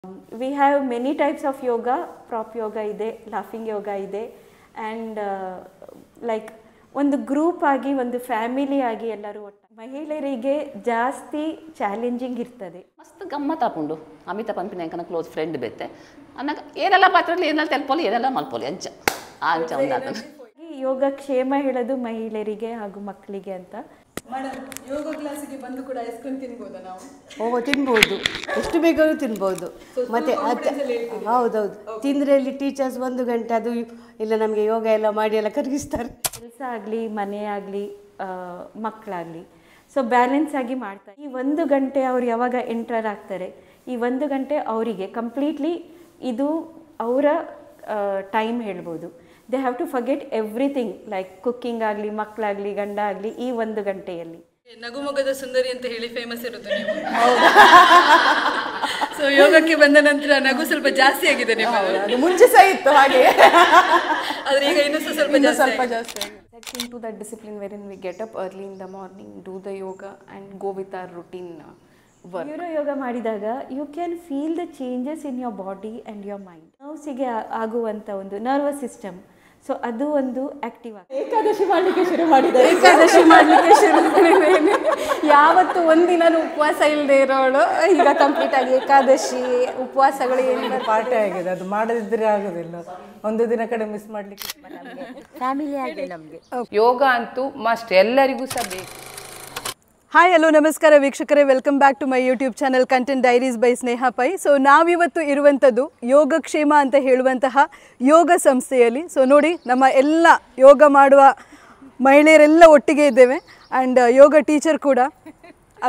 We have many types of yoga. Prop yoga ide, laughing yoga ide, and like ಒಂದು group ಆಗಿ ಒಂದು family ಆಗಿ ಎಲ್ಲರೂ ಮಹಿಳೆಯರಿಗೆ ಜಾಸ್ತಿ ಚಾಲೆಂಜಿಂಗ್ ಇರ್ತದೆ. ಮಸ್ತ್ ಗಮ್ಮತ್ ಆಪುಂಡು ಅಮಿತಾ ಪಂಪಿನ ಎಂಕನ ಕ್ಲೋಸ್ ಫ್ರೆಂಡ್ ಬೆತ್ತೆ ಅನ್ನಕ ಏನೆಲ್ಲ ಪಾತ್ರಲ್ಲಿ ಏನೆಲ್ಲ ತೆಲ್ಪೋಲಿ ಏನೆಲ್ಲ ಮಲ್ಪೋಲಿ ಅಂಚ ಅಂಚ ಒಂದಾತ. ಯೋಗ ಕ್ಷೇಮ ಹೇಳೋದು ಮಹಿಳೆಯರಿಗೆ ಹಾಗೂ ಮಕ್ಕಳಿಗೆ ಅಂತ. ಮೇಡಮ್, ಯೋಗ ಕ್ಲಾಸಿಗೆ ಬಂದು ಕೂಡ ಐಸ್ ಕ್ರೀಮ್ ತಿನ್ಬೋದಾ ನಾವು? ತಿನ್ಬೋದು, ಎಷ್ಟು ಬೇಕಾದ್ರೂ ತಿನ್ಬೋದು. ಮತ್ತೆ ಹೌದೌದು, ತಿಂದರೆ ಅಲ್ಲಿ ಟೀಚರ್ಸ್ 1 ಗಂಟೆ ಅದು ಇಲ್ಲ ನಮಗೆ ಯೋಗ ಎಲ್ಲ ಮಾಡಿ ಎಲ್ಲ ಕರಗಿಸ್ತಾರೆ. ಕೆಲಸ ಆಗಲಿ, ಮನೆ ಆಗಲಿ, ಮಕ್ಕಳಾಗಲಿ, ಸೊ ಬ್ಯಾಲೆನ್ಸ್ ಆಗಿ ಮಾಡ್ತಾರೆ. ಈ 1 ಗಂಟೆ ಅವ್ರು ಯಾವಾಗ ಎಂಟರ್ ಆಗ್ತಾರೆ, ಈ 1 ಗಂಟೆ ಅವರಿಗೆ ಕಂಪ್ಲೀಟ್ಲಿ ಇದು ಅವರ ಟೈಮ್ ಹೇಳ್ಬೋದು. They have to forget everything, like cooking ಆಗಲಿ, ಮಕ್ಕಳಾಗಲಿ, ಗಂಡ ಆಗಲಿ, ಈ 1 ಗಂಟೆಯಲ್ಲಿ. ನಗುಮೊಗದ ಸುಂದರಿ ಅಂತ ಹೇಳಿ ಫೇಮಸ್ ಇರುತ್ತೆ ನೀವು. ಸೊ ಯೋಗಕ್ಕೆ ಬಂದ ನಂತರ ನಗು ಸ್ವಲ್ಪ ಜಾಸ್ತಿ ಆಗಿದೆ ನಿಮ್ಮದು. ಮುಂಚೆ ಸಹ ಇತ್ತು ಹಾಗೆ, ಆದ್ರೆ ಈಗ ಇನ್ನೂ ಸ್ವಲ್ಪ ಜಾಸ್ತಿ. Get into that discipline wherein we get up early in the morning, do the yoga and go with our routine work. Neuro yoga ಮಾಡಿದಾಗ you can feel the changes in your body and your mind. ನರ್ವ್ಸಿಗೆ ಆಗುವಂಥ ಒಂದು nervous system, so ಅದು ಒಂದು active ಆಗಿ. ಏಕಾದಶಿ ಮಾಡಲಿಕ್ಕೆ ಶುರು ಮಾಡಿದ್ದೇನೆ. ಯಾವತ್ತು ಒಂದಿನ ಉಪವಾಸ ಇಲ್ಲದೆ ಇರೋಳು ಈಗ ಕಂಪ್ಲೀಟ್ ಆಗಿ ಏಕಾದಶಿ ಉಪವಾಸಗಳು ಏನಿಲ್ಲ ಪಾಠ ಆಗಿದೆ. ಅದು ಮಾಡದಿದ್ದರೆ ಆಗೋದಿಲ್ಲ, ಒಂದು ದಿನ ಕಡೆ ಮಿಸ್ ಮಾಡಲಿಕ್ಕೆ ಫ್ಯಾಮಿಲಿ ಆಗಿ ನಮಗೆ ಯೋಗ ಅಂತೂ ಮಸ್ಟ್, ಎಲ್ಲರಿಗೂ ಸಹ ಬೇಕು. ಹಾಯ್, ಹಲೋ, ನಮಸ್ಕಾರ ವೀಕ್ಷಕರೇ. Welcome back to my YouTube channel content diaries by Sneha Pai. So ನಾವಿವತ್ತು ಇರುವಂಥದ್ದು ಯೋಗಕ್ಷೇಮ ಅಂತ ಹೇಳುವಂತಹ ಯೋಗ ಸಂಸ್ಥೆಯಲ್ಲಿ. ಸೊ ನೋಡಿ, ನಮ್ಮ ಎಲ್ಲ ಯೋಗ ಮಾಡುವ ಮಹಿಳೆಯರೆಲ್ಲ ಒಟ್ಟಿಗೆ ಇದ್ದೇವೆ. ಆ್ಯಂಡ್ ಯೋಗ ಟೀಚರ್ ಕೂಡ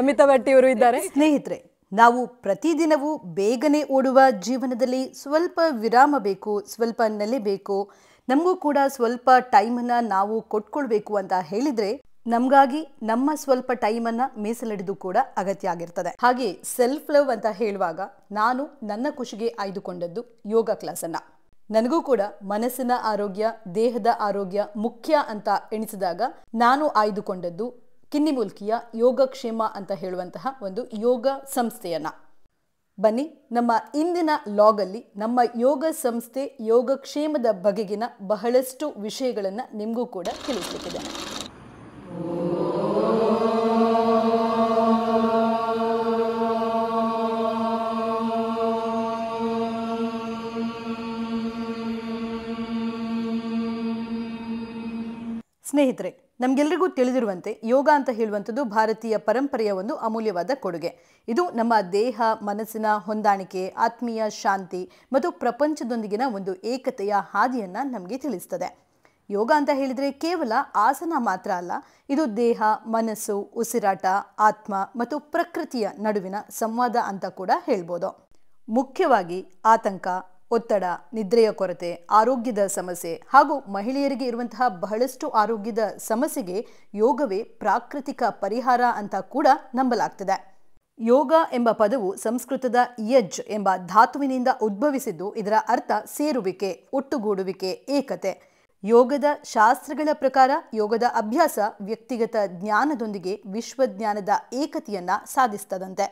ಅಮಿತಾ ಭಟ್ಟಿಯವರು ಇದ್ದಾರೆ. ಸ್ನೇಹಿತರೆ, ನಾವು ಪ್ರತಿದಿನವೂ ಬೇಗನೆ ಓಡುವ ಜೀವನದಲ್ಲಿ ಸ್ವಲ್ಪ ವಿರಾಮ ಬೇಕು, ಸ್ವಲ್ಪ ನೆಲೆಬೇಕು, ನಮಗೂ ಕೂಡ ಸ್ವಲ್ಪ ಟೈಮನ್ನು ನಾವು ಕೊಟ್ಕೊಳ್ಬೇಕು ಅಂತ ಹೇಳಿದರೆ ನಮಗಾಗಿ ನಮ್ಮ ಸ್ವಲ್ಪ ಟೈಮನ್ನು ಮೀಸಲಿಡಿದು ಕೂಡ ಅಗತ್ಯ ಆಗಿರ್ತದೆ. ಹಾಗೆ ಸೆಲ್ಫ್ ಲವ್ ಅಂತ ಹೇಳುವಾಗ ನಾನು ನನ್ನ ಖುಷಿಗೆ ಆಯ್ದುಕೊಂಡದ್ದು ಯೋಗ ಕ್ಲಾಸನ್ನು. ನನಗೂ ಕೂಡ ಮನಸ್ಸಿನ ಆರೋಗ್ಯ, ದೇಹದ ಆರೋಗ್ಯ ಮುಖ್ಯ ಅಂತ ಎಣಿಸಿದಾಗ ನಾನು ಆಯ್ದುಕೊಂಡದ್ದು ಕಿನ್ನಿಮೂಲ್ಕಿಯ ಯೋಗಕ್ಷೇಮ ಅಂತ ಹೇಳುವಂತಹ ಒಂದು ಯೋಗ ಸಂಸ್ಥೆಯನ್ನ. ಬನ್ನಿ, ನಮ್ಮ ಇಂದಿನ ಲಾಗಲ್ಲಿ ನಮ್ಮ ಯೋಗ ಸಂಸ್ಥೆ ಯೋಗಕ್ಷೇಮದ ಬಗೆಗಿನ ಬಹಳಷ್ಟು ವಿಷಯಗಳನ್ನು ನಿಮಗೂ ಕೂಡ ತಿಳಿಸ್ಲಿಕ್ಕಿದ್ದೇನೆ. ಸ್ನೇಹಿತರೆ, ನಮಗೆಲ್ಲರಿಗೂ ತಿಳಿದಿರುವಂತೆ ಯೋಗ ಅಂತ ಹೇಳುವಂಥದ್ದು ಭಾರತೀಯ ಪರಂಪರೆಯ ಒಂದು ಅಮೂಲ್ಯವಾದ ಕೊಡುಗೆ. ಇದು ನಮ್ಮ ದೇಹ ಮನಸ್ಸಿನ ಹೊಂದಾಣಿಕೆ, ಆತ್ಮೀಯ ಶಾಂತಿ ಮತ್ತು ಪ್ರಪಂಚದೊಂದಿಗಿನ ಒಂದು ಏಕತೆಯ ಹಾದಿಯನ್ನು ನಮಗೆ ತಿಳಿಸ್ತದೆ. ಯೋಗ ಅಂತ ಹೇಳಿದರೆ ಕೇವಲ ಆಸನ ಮಾತ್ರ ಅಲ್ಲ, ಇದು ದೇಹ, ಮನಸ್ಸು, ಉಸಿರಾಟ, ಆತ್ಮ ಮತ್ತು ಪ್ರಕೃತಿಯ ನಡುವಿನ ಸಂವಾದ ಅಂತ ಕೂಡ ಹೇಳ್ಬೋದು. ಮುಖ್ಯವಾಗಿ ಆತಂಕ, ಒತ್ತಡ, ನಿದ್ರೆಯ ಕೊರತೆ, ಆರೋಗ್ಯದ ಸಮಸ್ಯೆ ಹಾಗೂ ಮಹಿಳೆಯರಿಗೆ ಇರುವಂತಹ ಬಹಳಷ್ಟು ಆರೋಗ್ಯದ ಸಮಸ್ಯೆಗೆ ಯೋಗವೇ ಪ್ರಾಕೃತಿಕ ಪರಿಹಾರ ಅಂತ ಕೂಡ ನಂಬಲಾಗ್ತದೆ. ಯೋಗ ಎಂಬ ಪದವು ಸಂಸ್ಕೃತದ ಯಜ್ ಎಂಬ ಧಾತುವಿನಿಂದ ಉದ್ಭವಿಸಿದ್ದು, ಇದರ ಅರ್ಥ ಸೇರುವಿಕೆ, ಒಟ್ಟುಗೂಡುವಿಕೆ, ಏಕತೆ. ಯೋಗದ ಶಾಸ್ತ್ರಗಳ ಪ್ರಕಾರ ಯೋಗದ ಅಭ್ಯಾಸ ವ್ಯಕ್ತಿಗತ ಜ್ಞಾನದೊಂದಿಗೆ ವಿಶ್ವಜ್ಞಾನದ ಏಕತೆಯನ್ನ ಸಾಧಿಸ್ತದಂತೆ.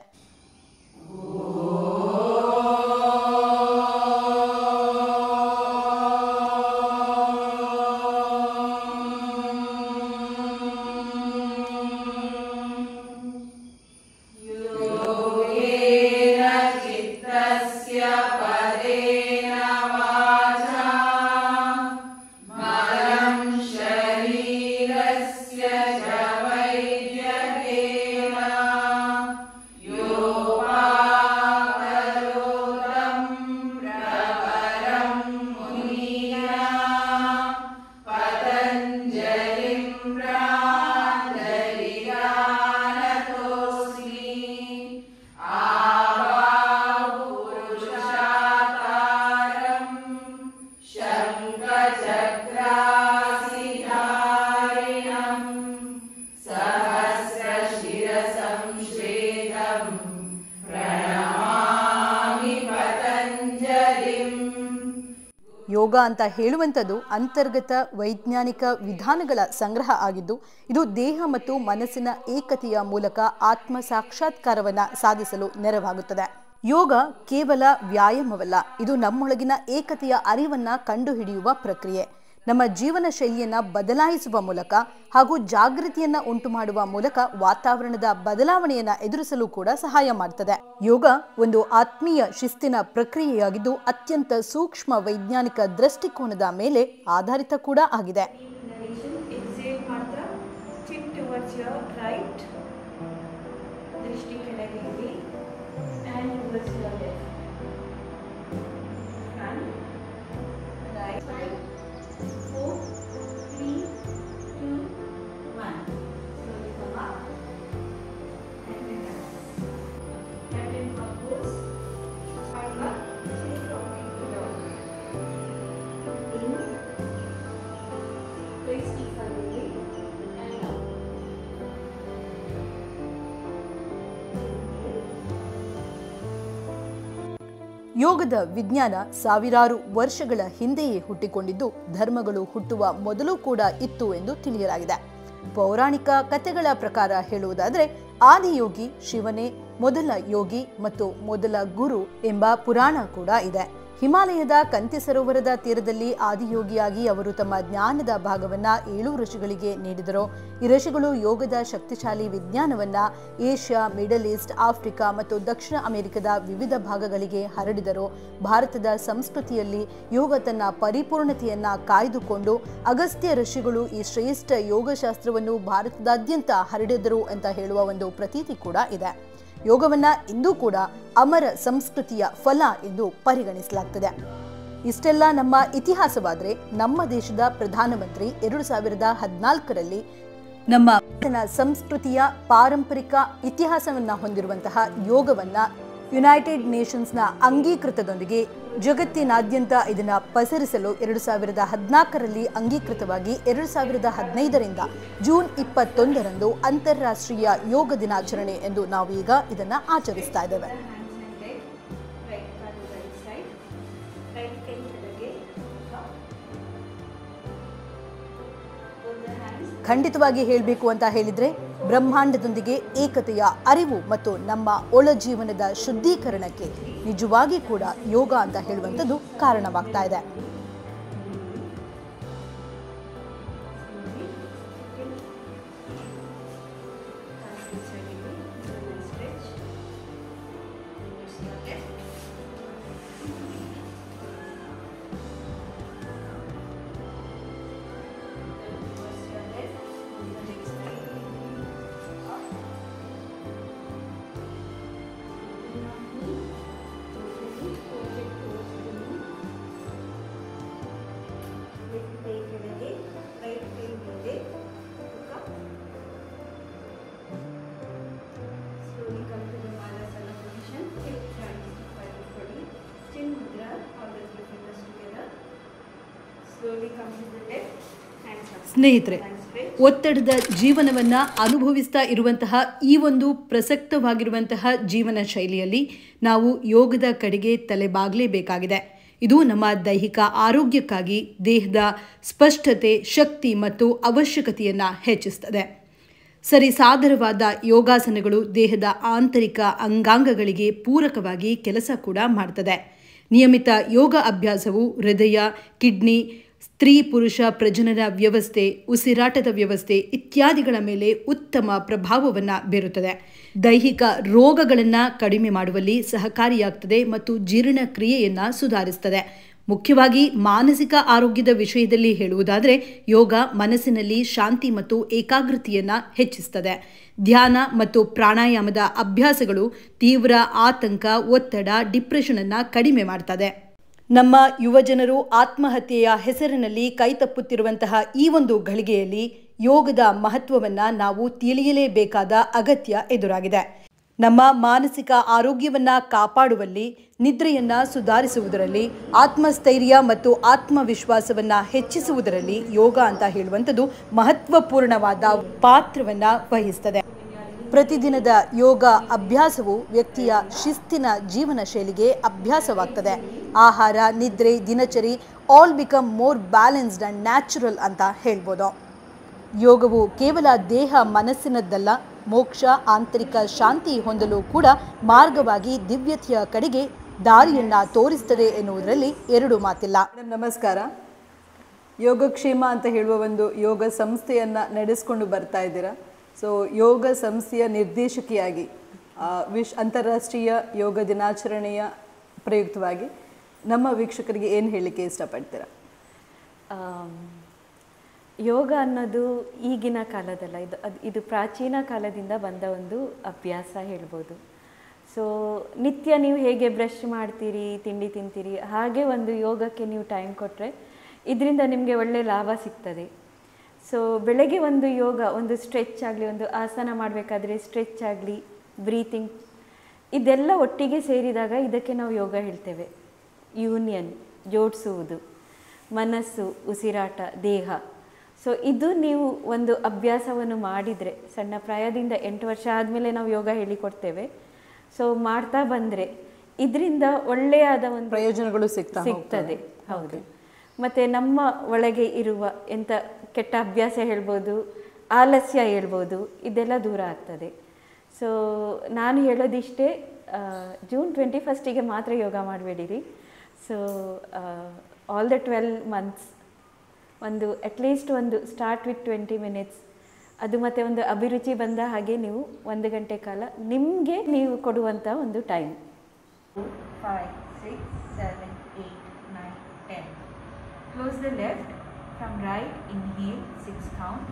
ಯೋಗ ಅಂತ ಹೇಳುವಂಥದ್ದು ಅಂತರ್ಗತ ವೈಜ್ಞಾನಿಕ ವಿಧಾನಗಳ ಸಂಗ್ರಹ ಆಗಿದ್ದು, ಇದು ದೇಹ ಮತ್ತು ಮನಸ್ಸಿನ ಏಕತೆಯ ಮೂಲಕ ಆತ್ಮ ಸಾಕ್ಷಾತ್ಕಾರವನ್ನು ಸಾಧಿಸಲು ನೆರವಾಗುತ್ತದೆ. ಯೋಗ ಕೇವಲ ವ್ಯಾಯಾಮವಲ್ಲ, ಇದು ನಮ್ಮೊಳಗಿನ ಏಕತೆಯ ಅರಿವನ್ನ ಕಂಡುಹಿಡಿಯುವ ಪ್ರಕ್ರಿಯೆ. ನಮ್ಮ ಜೀವನ ಶೈಲಿಯನ್ನ ಬದಲಾಯಿಸುವ ಮೂಲಕ ಹಾಗೂ ಜಾಗೃತಿಯನ್ನ ಉಂಟು ಮಾಡುವ ಮೂಲಕ ವಾತಾವರಣದ ಬದಲಾವಣೆಯನ್ನ ಎದುರಿಸಲು ಕೂಡ ಸಹಾಯ ಮಾಡ್ತದೆ. ಯೋಗ ಒಂದು ಆತ್ಮೀಯ ಶಿಸ್ತಿನ ಪ್ರಕ್ರಿಯೆಯಾಗಿದ್ದು ಅತ್ಯಂತ ಸೂಕ್ಷ್ಮ ವೈಜ್ಞಾನಿಕ ದೃಷ್ಟಿಕೋನದ ಮೇಲೆ ಆಧಾರಿತ ಕೂಡ ಆಗಿದೆ. ಯೋಗದ ವಿಜ್ಞಾನ ಸಾವಿರಾರು ವರ್ಷಗಳ ಹಿಂದೆಯೇ ಹುಟ್ಟಿಕೊಂಡಿದ್ದು ಧರ್ಮಗಳು ಹುಟ್ಟುವ ಮೊದಲು ಕೂಡ ಇತ್ತು ಎಂದು ತಿಳಿಯಲಾಗಿದೆ. ಪೌರಾಣಿಕ ಕಥೆಗಳ ಪ್ರಕಾರ ಹೇಳುವುದಾದರೆ ಆದಿಯೋಗಿ ಶಿವನೇ ಮೊದಲ ಯೋಗಿ ಮತ್ತು ಮೊದಲ ಗುರು ಎಂಬ ಪುರಾಣ ಕೂಡ ಇದೆ. ಹಿಮಾಲಯದ ಕಂತಿ ಸರೋವರದ ತೀರದಲ್ಲಿ ಆದಿಯೋಗಿಯಾಗಿ ಅವರು ತಮ್ಮ ಜ್ಞಾನದ ಭಾಗವನ್ನ 7 ಋಷಿಗಳಿಗೆ ನೀಡಿದರು. ಈ ಋಷಿಗಳು ಯೋಗದ ಶಕ್ತಿಶಾಲಿ ವಿಜ್ಞಾನವನ್ನ ಏಷ್ಯಾ, ಮಿಡಲ್ ಈಸ್ಟ್, ಆಫ್ರಿಕಾ ಮತ್ತು ದಕ್ಷಿಣ ಅಮೆರಿಕದ ವಿವಿಧ ಭಾಗಗಳಿಗೆ ಹರಡಿದರು. ಭಾರತದ ಸಂಸ್ಕೃತಿಯಲ್ಲಿ ಯೋಗ ತನ್ನ ಪರಿಪೂರ್ಣತೆಯನ್ನ ಕಾಯ್ದುಕೊಂಡು ಅಗಸ್ತ್ಯ ಋಷಿಗಳು ಈ ಶ್ರೇಷ್ಠ ಯೋಗಶಾಸ್ತ್ರವನ್ನು ಭಾರತದಾದ್ಯಂತ ಹರಡಿದರು ಅಂತ ಹೇಳುವ ಒಂದು ಪ್ರತೀತಿ ಕೂಡ ಇದೆ. ಯೋಗವನ್ನ ಇಂದೂ ಕೂಡ ಅಮರ ಸಂಸ್ಕೃತಿಯ ಫಲ ಎಂದು ಪರಿಗಣಿಸಲಾಗ್ತದೆ. ಇಷ್ಟೆಲ್ಲ ನಮ್ಮ ಇತಿಹಾಸವಾದರೆ ನಮ್ಮ ದೇಶದ ಪ್ರಧಾನಮಂತ್ರಿ 2014ರಲ್ಲಿ ನಮ್ಮ ಸಂಸ್ಕೃತಿಯ ಪಾರಂಪರಿಕ ಇತಿಹಾಸವನ್ನ ಹೊಂದಿರುವಂತಹ ಯೋಗವನ್ನ ಯುನೈಟೆಡ್ ನೇಷನ್ಸ್ನ ಅಂಗೀಕೃತದೊಂದಿಗೆ ಜಗತ್ತಿನಾದ್ಯಂತ ಇದನ್ನು ಪಸರಿಸಲು 2014ರಲ್ಲಿ ಅಂಗೀಕೃತವಾಗಿ 2015ರಿಂದ ಜೂನ್ 21ರಂದು ಅಂತಾರಾಷ್ಟ್ರೀಯ ಯೋಗ ದಿನಾಚರಣೆ ಎಂದು ನಾವು ಈಗ ಇದನ್ನು ಆಚರಿಸ್ತಾ ಇದ್ದೇವೆ. ಖಂಡಿತವಾಗಿ ಹೇಳಬೇಕು ಅಂತ ಹೇಳಿದ್ರೆ ಬ್ರಹ್ಮಾಂಡದೊಂದಿಗೆ ಏಕತೆಯ ಅರಿವು ಮತ್ತು ನಮ್ಮ ಒಳ ಜೀವನದ ಶುದ್ಧೀಕರಣಕ್ಕೆ ನಿಜವಾಗಿ ಕೂಡ ಯೋಗ ಅಂತ ಹೇಳುವಂಥದ್ದು ಕಾರಣವಾಗ್ತಾ ಇದೆ. ಸ್ನೇಹಿತರೆ, ಒತ್ತಡದ ಜೀವನವನ್ನ ಅನುಭವಿಸ್ತಾ ಇರುವಂತಹ ಈ ಒಂದು ಪ್ರಸಕ್ತವಾಗಿರುವಂತಹ ಜೀವನ ಶೈಲಿಯಲ್ಲಿ ನಾವು ಯೋಗದ ಕಡೆಗೆ ತಲೆಬಾಗಲೇಬೇಕಾಗಿದೆ. ಇದು ನಮ್ಮ ದೈಹಿಕ ಆರೋಗ್ಯಕ್ಕಾಗಿ ದೇಹದ ಸ್ಪಷ್ಟತೆ, ಶಕ್ತಿ ಮತ್ತು ಅವಶ್ಯಕತೆಯನ್ನು ಹೆಚ್ಚಿಸುತ್ತದೆ. ಸರಿಸಾದರವಾದ ಯೋಗಾಸನಗಳು ದೇಹದ ಆಂತರಿಕ ಅಂಗಾಂಗಗಳಿಗೆ ಪೂರಕವಾಗಿ ಕೆಲಸ ಕೂಡ ಮಾಡ್ತದೆ. ನಿಯಮಿತ ಯೋಗ ಅಭ್ಯಾಸವು ಹೃದಯ, ಕಿಡ್ನಿ, ಸ್ತ್ರೀ ಪುರುಷ ಪ್ರಜನನ ವ್ಯವಸ್ಥೆ, ಉಸಿರಾಟದ ವ್ಯವಸ್ಥೆ ಇತ್ಯಾದಿಗಳ ಮೇಲೆ ಉತ್ತಮ ಪ್ರಭಾವವನ್ನು ಬೀರುತ್ತದೆ. ದೈಹಿಕ ರೋಗಗಳನ್ನು ಕಡಿಮೆ ಮಾಡುವಲ್ಲಿ ಸಹಕಾರಿಯಾಗ್ತದೆ ಮತ್ತು ಜೀರ್ಣಕ್ರಿಯೆಯನ್ನು ಸುಧಾರಿಸುತ್ತದೆ. ಮುಖ್ಯವಾಗಿ ಮಾನಸಿಕ ಆರೋಗ್ಯದ ವಿಷಯದಲ್ಲಿ ಹೇಳುವುದಾದರೆ ಯೋಗ ಮನಸ್ಸಿನಲ್ಲಿ ಶಾಂತಿ ಮತ್ತು ಏಕಾಗ್ರತೆಯನ್ನು ಹೆಚ್ಚಿಸುತ್ತದೆ. ಧ್ಯಾನ ಮತ್ತು ಪ್ರಾಣಾಯಾಮದ ಅಭ್ಯಾಸಗಳು ತೀವ್ರ ಆತಂಕ, ಒತ್ತಡ, ಡಿಪ್ರೆಷನ್ ಅನ್ನು ಕಡಿಮೆ ಮಾಡ್ತದೆ. ನಮ್ಮ ಯುವಜನರು ಆತ್ಮಹತ್ಯೆಯ ಹೆಸರಿನಲ್ಲಿ ಕೈತಪ್ಪುತ್ತಿರುವಂತಹ ಈ ಒಂದು ಘಳಿಗೆಯಲ್ಲಿ ಯೋಗದ ಮಹತ್ವವನ್ನು ನಾವು ತಿಳಿಯಲೇಬೇಕಾದ ಅಗತ್ಯ ಎದುರಾಗಿದೆ. ನಮ್ಮ ಮಾನಸಿಕ ಆರೋಗ್ಯವನ್ನು ಕಾಪಾಡುವಲ್ಲಿ, ನಿದ್ರೆಯನ್ನು ಸುಧಾರಿಸುವುದರಲ್ಲಿ, ಆತ್ಮಸ್ಥೈರ್ಯ ಮತ್ತು ಆತ್ಮವಿಶ್ವಾಸವನ್ನು ಹೆಚ್ಚಿಸುವುದರಲ್ಲಿ ಯೋಗ ಅಂತ ಹೇಳುವಂಥದ್ದು ಮಹತ್ವಪೂರ್ಣವಾದ ಪಾತ್ರವನ್ನು ವಹಿಸ್ತದೆ. ಪ್ರತಿದಿನದ ಯೋಗ ಅಭ್ಯಾಸವು ವ್ಯಕ್ತಿಯ ಶಿಸ್ತಿನ ಜೀವನ ಶೈಲಿಗೆ ಅಭ್ಯಾಸವಾಗ್ತದೆ. ಆಹಾರ, ನಿದ್ರೆ, ದಿನಚರಿ all become more balanced and natural ಅಂತ ಹೇಳ್ಬೋದು. ಯೋಗವು ಕೇವಲ ದೇಹ ಮನಸ್ಸಿನದ್ದಲ್ಲ, ಮೋಕ್ಷ ಆಂತರಿಕ ಶಾಂತಿ ಹೊಂದಲು ಕೂಡ ಮಾರ್ಗವಾಗಿ ದಿವ್ಯತೆಯ ಕಡೆಗೆ ದಾರಿಯನ್ನ ತೋರಿಸುತ್ತದೆ ಎನ್ನುವುದರಲ್ಲಿ ಎರಡು ಮಾತಿಲ್ಲ. ಮೇಡಮ್ ನಮಸ್ಕಾರ. ಯೋಗಕ್ಷೇಮ ಅಂತ ಹೇಳುವ ಒಂದು ಯೋಗ ಸಂಸ್ಥೆಯನ್ನು ನಡೆಸ್ಕೊಂಡು ಬರ್ತಾ ಇದ್ದೀರಾ. ಸೊ ಯೋಗ ಸಂಸ್ಥೆಯ ನಿರ್ದೇಶಕಿಯಾಗಿ ಅಂತಾರಾಷ್ಟ್ರೀಯ ಯೋಗ ದಿನಾಚರಣೆಯ ಪ್ರಯುಕ್ತವಾಗಿ ನಮ್ಮ ವೀಕ್ಷಕರಿಗೆ ಏನು ಹೇಳಲಿಕ್ಕೆ ಇಷ್ಟಪಡ್ತೀರಾ? ಯೋಗ ಅನ್ನೋದು ಈಗಿನ ಕಾಲದಲ್ಲ, ಇದು ಪ್ರಾಚೀನ ಕಾಲದಿಂದ ಬಂದ ಒಂದು ಅಭ್ಯಾಸ ಹೇಳ್ಬೋದು. ಸೊ ನಿತ್ಯ ನೀವು ಹೇಗೆ ಬ್ರಷ್ ಮಾಡ್ತೀರಿ, ತಿಂಡಿ ತಿಂತೀರಿ, ಹಾಗೆ ಒಂದು ಯೋಗಕ್ಕೆ ನೀವು ಟೈಮ್ ಕೊಟ್ಟರೆ ಇದರಿಂದ ನಿಮಗೆ ಒಳ್ಳೆ ಲಾಭ ಸಿಗ್ತದೆ. ಸೊ ಬೆಳಗ್ಗೆ ಒಂದು ಯೋಗ, ಒಂದು ಸ್ಟ್ರೆಚ್ ಆಗಲಿ, ಒಂದು ಆಸನ ಮಾಡಬೇಕಾದ್ರೆ ಸ್ಟ್ರೆಚ್ ಆಗಲಿ, ಬ್ರೀತಿಂಗ್, ಇದೆಲ್ಲ ಒಟ್ಟಿಗೆ ಸೇರಿದಾಗ ಇದಕ್ಕೆ ನಾವು ಯೋಗ ಹೇಳ್ತೇವೆ. ಯೂನಿಯನ್, ಜೋಡಿಸುವುದು, ಮನಸ್ಸು, ಉಸಿರಾಟ, ದೇಹ. ಸೊ ಇದು ನೀವು ಒಂದು ಅಭ್ಯಾಸವನ್ನು ಮಾಡಿದರೆ, ಸಣ್ಣ ಪ್ರಾಯದಿಂದ 8 ವರ್ಷ ಆದಮೇಲೆ ನಾವು ಯೋಗ ಹೇಳಿಕೊಡ್ತೇವೆ. ಸೊ ಮಾಡ್ತಾ ಬಂದರೆ ಇದರಿಂದ ಒಳ್ಳೆಯಾದ ಒಂದು ಪ್ರಯೋಜನಗಳು ಸಿಗ್ತದೆ. ಹೌದು. ಮತ್ತು ನಮ್ಮ ಒಳಗೆ ಇರುವ ಎಂಥ ಕೆಟ್ಟ ಅಭ್ಯಾಸ ಹೇಳ್ಬೋದು, ಆಲಸ್ಯ ಹೇಳ್ಬೋದು, ಇದೆಲ್ಲ ದೂರ ಆಗ್ತದೆ. ಸೊ ನಾನು ಹೇಳೋದಿಷ್ಟೇ, ಜೂನ್ 21 ಮಾತ್ರ ಯೋಗ ಮಾಡಬೇಡಿರಿ. ಸೊ ಆಲ್ ದ 12 months ಒಂದು ಅಟ್ಲೀಸ್ಟ್ ಒಂದು ಸ್ಟಾರ್ಟ್ ವಿತ್ 20 minutes, ಅದು ಮತ್ತು ಒಂದು ಅಭಿರುಚಿ ಬಂದ ಹಾಗೆ ನೀವು 1 ಗಂಟೆ ಕಾಲ ನಿಮಗೆ ನೀವು ಕೊಡುವಂಥ ಒಂದು time. 5, 6, 7, 8, 9, 10. Close the left. From right, inhale 6 count.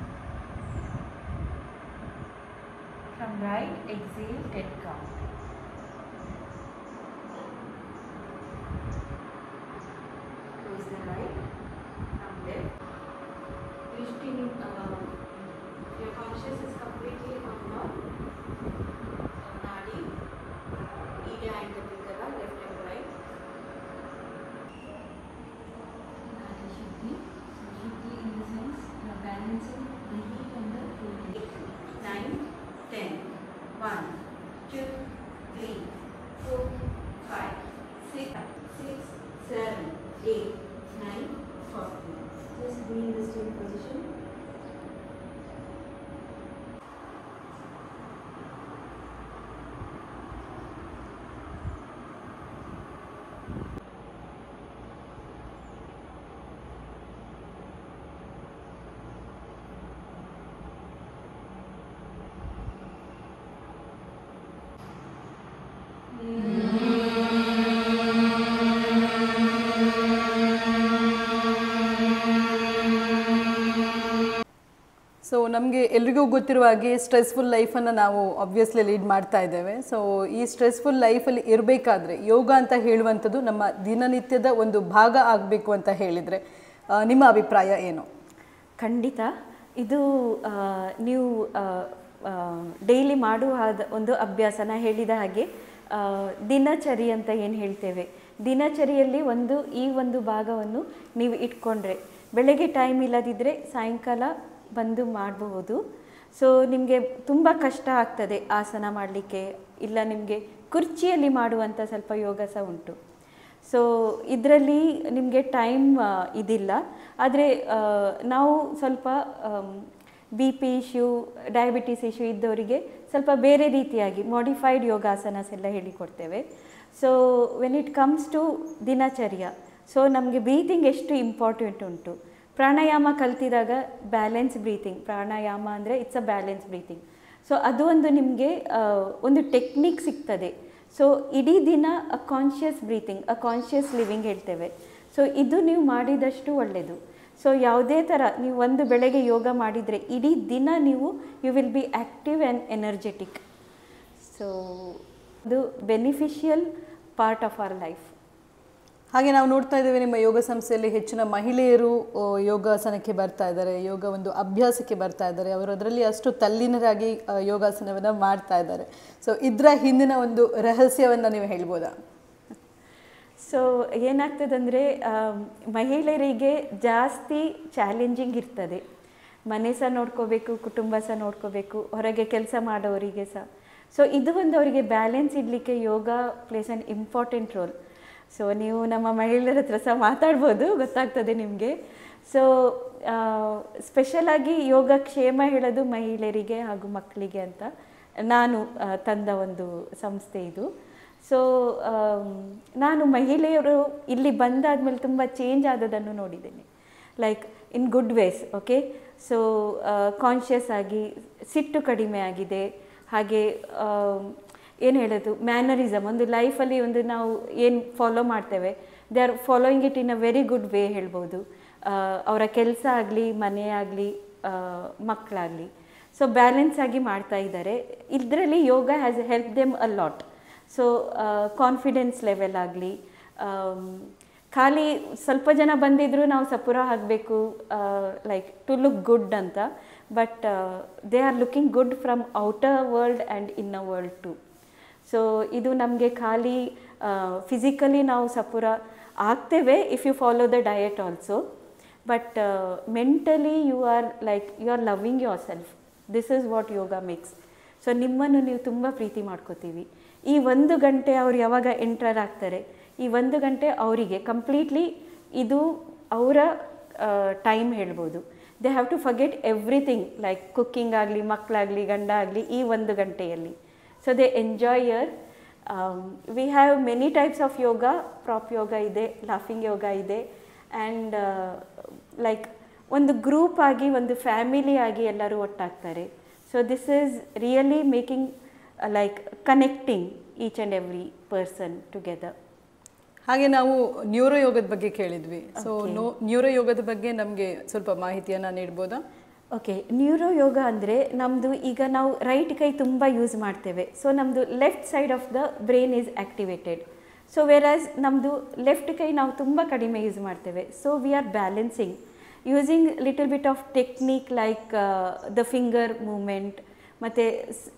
From right, exhale 10 count. Close the right. From left. Your conscious is completely on your nadi, ida and kapikala, left and right. Shuddhi in the sense you are balancing the heat and the cool. 9, 10, 1, 2, 3, 4, 5, 6, 7, 8, 9, 40. Just be in the still position. So ನಮಗೆ ಎಲ್ರಿಗೂ ಗೊತ್ತಿರುವ ಹಾಗೆ stressful ಲೈಫನ್ನು ನಾವು obviously lead ಮಾಡ್ತಾ ಇದ್ದೇವೆ. So ಈ stressful ಲೈಫಲ್ಲಿ ಇರಬೇಕಾದ್ರೆ ಯೋಗ ಅಂತ ಹೇಳುವಂಥದ್ದು ನಮ್ಮ ದಿನನಿತ್ಯದ ಒಂದು ಭಾಗ ಆಗಬೇಕು ಅಂತ ಹೇಳಿದರೆ ನಿಮ್ಮ ಅಭಿಪ್ರಾಯ ಏನು? ಖಂಡಿತ ಇದು ನೀವು ಡೈಲಿ ಮಾಡುವ ಒಂದು ಅಭ್ಯಾಸನ ಹೇಳಿದ ಹಾಗೆ ದಿನಚರಿ ಅಂತ ಏನು ಹೇಳ್ತೇವೆ, ದಿನಚರಿಯಲ್ಲಿ ಈ ಒಂದು ಭಾಗವನ್ನು ನೀವು ಇಟ್ಕೊಂಡ್ರೆ ಬೆಳಗ್ಗೆ ಟೈಮ್ ಇಲ್ಲದಿದ್ದರೆ ಸಾಯಂಕಾಲ ಬಂದು ಮಾಡಬಹುದು. ಸೊ ನಿಮಗೆ ತುಂಬ ಕಷ್ಟ ಆಗ್ತದೆ ಆಸನ ಮಾಡಲಿಕ್ಕೆ, ಇಲ್ಲ ನಿಮಗೆ ಕುರ್ಚಿಯಲ್ಲಿ ಮಾಡುವಂಥ ಸ್ವಲ್ಪ ಯೋಗ ಸಹ ಉಂಟು. ಸೊ ಇದರಲ್ಲಿ ನಿಮಗೆ ಟೈಮ್ ಇದಿಲ್ಲ. ಆದರೆ ನಾವು ಸ್ವಲ್ಪ BP ಇಶ್ಯೂ, ಡಯಾಬಿಟಿಸ್ ಇಶ್ಯೂ ಇದ್ದವರಿಗೆ ಸ್ವಲ್ಪ ಬೇರೆ ರೀತಿಯಾಗಿ ಮಾಡಿಫೈಡ್ ಯೋಗಾಸನಸ್ ಎಲ್ಲ ಹೇಳಿಕೊಡ್ತೇವೆ. So when it comes to ದಿನಚರ್ಯ, ಸೊ ನಮಗೆ ಬ್ರೀತಿಂಗ್ ಎಷ್ಟು ಇಂಪಾರ್ಟೆಂಟ್ ಉಂಟು. ಪ್ರಾಣಾಯಾಮ ಕಲ್ತಿದಾಗ ಬ್ಯಾಲೆನ್ಸ್ ಬ್ರೀತಿಂಗ್, ಪ್ರಾಣಾಯಾಮ ಅಂದರೆ it's a balance breathing. So ಅದು ಒಂದು ನಿಮಗೆ ಒಂದು ಟೆಕ್ನಿಕ್ ಸಿಗ್ತದೆ. ಸೊ ಇಡೀ ದಿನ uh conscious breathing, uh conscious living ಹೇಳ್ತೇವೆ. ಸೊ ಇದು ನೀವು ಮಾಡಿದಷ್ಟು ಒಳ್ಳೆಯದು. ಸೊ ಯಾವುದೇ ಥರ ನೀವು ಒಂದು ಬೆಳಗ್ಗೆ ಯೋಗ ಮಾಡಿದರೆ ಇಡೀ ದಿನ ನೀವು you will be active and energetic. So ಅದು beneficial part of our life. ಹಾಗೆ ನಾವು ನೋಡ್ತಾ ಇದ್ದೇವೆ ನಿಮ್ಮ ಯೋಗ ಸಂಸ್ಥೆಯಲ್ಲಿ ಹೆಚ್ಚಿನ ಮಹಿಳೆಯರು ಯೋಗಾಸನಕ್ಕೆ ಬರ್ತಾ ಇದ್ದಾರೆ, ಯೋಗ ಒಂದು ಅಭ್ಯಾಸಕ್ಕೆ ಬರ್ತಾ ಇದ್ದಾರೆ. ಅವರು ಅದರಲ್ಲಿ ಅಷ್ಟು ತಲ್ಲೀನರಾಗಿ ಯೋಗಾಸನವನ್ನು ಮಾಡ್ತಾ ಇದ್ದಾರೆ. ಸೊ ಇದರ ಹಿಂದಿನ ಒಂದು ರಹಸ್ಯವನ್ನು ನೀವು ಹೇಳ್ಬೋದಾ? ಸೊ ಏನಾಗ್ತದಂದರೆ ಮಹಿಳೆಯರಿಗೆ ಜಾಸ್ತಿ ಚಾಲೆಂಜಿಂಗ್ ಇರ್ತದೆ. ಮನೆ ಸಹ ನೋಡ್ಕೋಬೇಕು, ಕುಟುಂಬ ಸಹ ನೋಡ್ಕೋಬೇಕು, ಹೊರಗೆ ಕೆಲಸ ಮಾಡೋರಿಗೆ ಸಹ. ಸೊ ಇದು ಒಂದು ಅವರಿಗೆ ಬ್ಯಾಲೆನ್ಸ್ ಇಡಲಿಕ್ಕೆ yoga plays an important role. So ನೀವು ನಮ್ಮ ಮಹಿಳೆಯರ ಹತ್ರ ಸಹ ಮಾತಾಡ್ಬೋದು, ಗೊತ್ತಾಗ್ತದೆ ನಿಮಗೆ. ಸೊ ಸ್ಪೆಷಲಾಗಿ ಯೋಗಕ್ಷೇಮ ಹೇಳೋದು ಮಹಿಳೆಯರಿಗೆ ಹಾಗೂ ಮಕ್ಕಳಿಗೆ ಅಂತ ನಾನು ತಂದ ಒಂದು ಸಂಸ್ಥೆ ಇದು. ಸೊ ನಾನು ಮಹಿಳೆಯರು ಇಲ್ಲಿ ಬಂದಾದ್ಮೇಲೆ ತುಂಬ ಚೇಂಜ್ ಆದದನ್ನು ನೋಡಿದ್ದೇನೆ, like in good ways. Okay, so conscious ಆಗಿ ಸಿಟ್ಟು ಕಡಿಮೆ ಆಗಿದೆ. ಹಾಗೆ ಏನು ಹೇಳೋದು, ಮ್ಯಾನರಿಸಮ್, ಒಂದು ಲೈಫಲ್ಲಿ ಒಂದು ನಾವು ಏನು ಫಾಲೋ ಮಾಡ್ತೇವೆ, they are following it in a very good way ಹೇಳ್ಬೋದು. ಅವರ ಕೆಲಸ ಆಗಲಿ, ಮನೆ ಆಗಲಿ, ಮಕ್ಕಳಾಗಲಿ, ಸೊ ಬ್ಯಾಲೆನ್ಸ್ ಆಗಿ ಮಾಡ್ತಾ ಇದ್ದಾರೆ. ಇದರಲ್ಲಿ yoga has help them a lot. So confidence level ಆಗಲಿ, ಖಾಲಿ ಸ್ವಲ್ಪ ಜನ ಬಂದಿದ್ದರೂ ನಾವು ಸಪುರ ಆಗಬೇಕು ಲೈಕ್ ಟು ಲುಕ್ ಗುಡ್ ಅಂತ, but they are looking good from outer world and inner world too. So ಇದು ನಮಗೆ ಖಾಲಿ ಫಿಸಿಕಲಿ ನಾವು ಸಪುರ ಆಗ್ತೇವೆ if you follow the diet also, but mentally you are loving yourself. This is what yoga makes. So ನಿಮ್ಮನ್ನು ನೀವು ತುಂಬ ಪ್ರೀತಿ ಮಾಡ್ಕೋತೀವಿ. ಈ 1 ಗಂಟೆ ಅವ್ರು ಯಾವಾಗ ಎಂಟರ್ ಆಗ್ತಾರೆ, ಈ 1 ಗಂಟೆ ಅವರಿಗೆ ಕಂಪ್ಲೀಟ್ಲಿ ಇದು ಅವರ ಟೈಮ್ ಹೇಳ್ಬೋದು. They have to forget everything, like cooking ಆಗಲಿ, ಮಕ್ಕಳಾಗಲಿ, ಗಂಡ ಆಗಲಿ, ಈ 1 ಗಂಟೆಯಲ್ಲಿ. So they enjoy yeah. We have many types of yoga. Prop yoga ಇದೆ, ಲಾಫಿಂಗ್ ಯೋಗ ಇದೆ, ಆ್ಯಂಡ್ ಲೈಕ್ ಒಂದು ಗ್ರೂಪ್ ಆಗಿ, ಒಂದು ಫ್ಯಾಮಿಲಿ ಆಗಿ ಎಲ್ಲರೂ ಒಟ್ಟಾಗ್ತಾರೆ. So this is really making like connecting each and every person together. ಹಾಗೆ ನಾವು ನ್ಯೂರೋ ಯೋಗದ ಬಗ್ಗೆ ಕೇಳಿದ್ವಿ. ಸೊ ನ್ಯೂರೋ ಯೋಗದ ಬಗ್ಗೆ ನಮಗೆ ಸ್ವಲ್ಪ ಮಾಹಿತಿಯನ್ನು ನೀಡ್ಬೋದಾ? ಓಕೆ, ನ್ಯೂರೋ ಯೋಗ ಅಂದರೆ ನಮ್ಮದು ಈಗ ನಾವು ರೈಟ್ ಕೈ ತುಂಬ ಯೂಸ್ ಮಾಡ್ತೇವೆ. ಸೊ ನಮ್ಮದು left side of the brain is activated. So whereas ನಮ್ಮದು ಲೆಫ್ಟ್ ಕೈ ನಾವು ತುಂಬ ಕಡಿಮೆ ಯೂಸ್ ಮಾಡ್ತೇವೆ. So we are balancing using little bit of technique like the finger movement, ಮತ್ತು